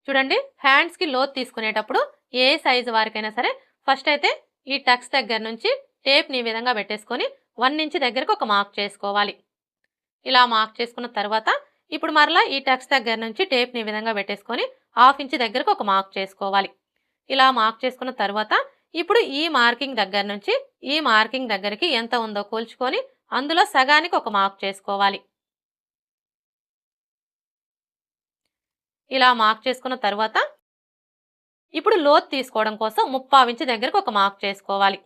చూడండి, హ్యాండ్స్కి లోత్ తీసుకునేటప్పుడు ఏ సైజు వారికైనా సరే ఫస్ట్ అయితే ఈ టక్స్ దగ్గర నుంచి టేప్ని ఈ విధంగా పెట్టేసుకొని 1 ఇంచ్ దగ్గరకు ఒక మార్క్ చేసుకోవాలి. ఇలా మార్క్ చేసుకున్న తర్వాత ఇప్పుడు మరలా ఈ టక్స్ దగ్గర నుంచి టేప్ని ఈ విధంగా పెట్టేసుకొని 1/2 ఇంచ్ దగ్గరకు ఒక మార్క్ చేసుకోవాలి. ఇలా మార్క్ చేసుకున్న తర్వాత ఇప్పుడు ఈ మార్కింగ్ దగ్గర నుంచి ఈ మార్కింగ్ దగ్గరికి ఎంత ఉందో కొలుచుకొని అందులో సగానికి ఒక మార్క్ చేసుకోవాలి. ఇలా మార్క్ చేసుకున్న తర్వాత ఇప్పుడు లోత్ తీసుకోవడం కోసం 3/4 ఇంచ్ దగ్గరకు ఒక మార్క్ చేసుకోవాలి.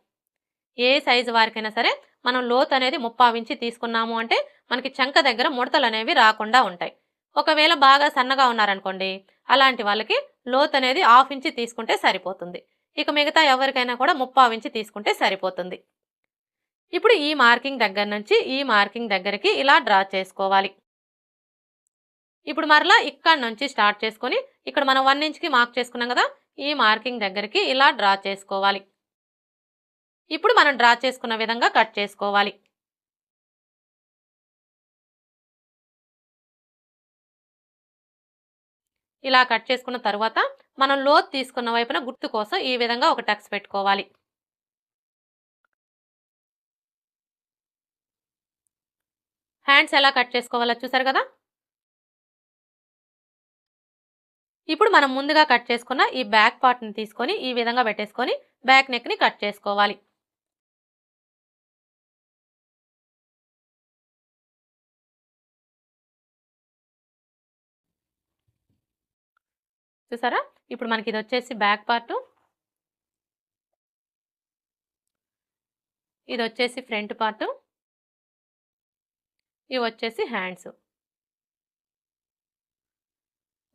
ఏ సైజు వారికైనా సరే మనం లోత్ అనేది 3/4 ఇంచ్ తీసుకున్నాము అంటే మనకి చంక దగ్గర ముడతలు అనేవి రాకుండా ఉంటాయి. ఒకవేళ బాగా సన్నగా ఉన్నారనుకోండి, అలాంటి వాళ్ళకి లోత్ అనేది 1/2 ఇంచ్ తీసుకుంటే సరిపోతుంది. ఇక మిగతా ఎవరికైనా కూడా 3/4 ఇంచ్ తీసుకుంటే సరిపోతుంది. ఇప్పుడు ఈ మార్కింగ్ దగ్గర నుంచి ఈ మార్కింగ్ దగ్గరికి ఇలా డ్రా చేసుకోవాలి. ఇప్పుడు మరలా ఇక్కడ నుంచి స్టార్ట్ చేసుకొని ఇక్కడ మనం 1 ఇంచ్కి మార్క్ చేసుకున్నాం కదా, ఈ మార్కింగ్ దగ్గరికి ఇలా డ్రా చేసుకోవాలి. ఇప్పుడు మనం డ్రా చేసుకున్న విధంగా కట్ చేసుకోవాలి. ఇలా కట్ చేసుకున్న తర్వాత మనం లోత్ తీసుకున్న వైపున గుర్తు కోసం ఈ విధంగా ఒక టక్స్ పెట్టుకోవాలి. హ్యాండ్స్ ఎలా కట్ చేసుకోవాలో చూసారు కదా. ఇప్పుడు మనం ముందుగా కట్ చేసుకున్న ఈ బ్యాక్ పార్ట్ని తీసుకొని ఈ విధంగా పెట్టేసుకొని బ్యాక్ నెక్ని కట్ చేసుకోవాలి. చూసారా, ఇప్పుడు మనకి ఇది వచ్చేసి బ్యాక్ పార్ట్, ఇది వచ్చేసి ఫ్రంట్ పార్ట్, ఇవి వచ్చేసి హ్యాండ్స్.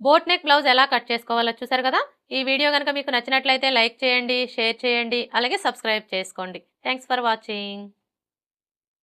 బోట్ నెక్ బ్లౌజ్ ఎలా కట్ చేసుకోవాలో చూసారు కదా. ఈ వీడియో కనుక మీకు నచ్చినట్లయితే లైక్ చేయండి, షేర్ చేయండి, అలాగే సబ్స్క్రైబ్ చేసుకోండి. Thanks for watching.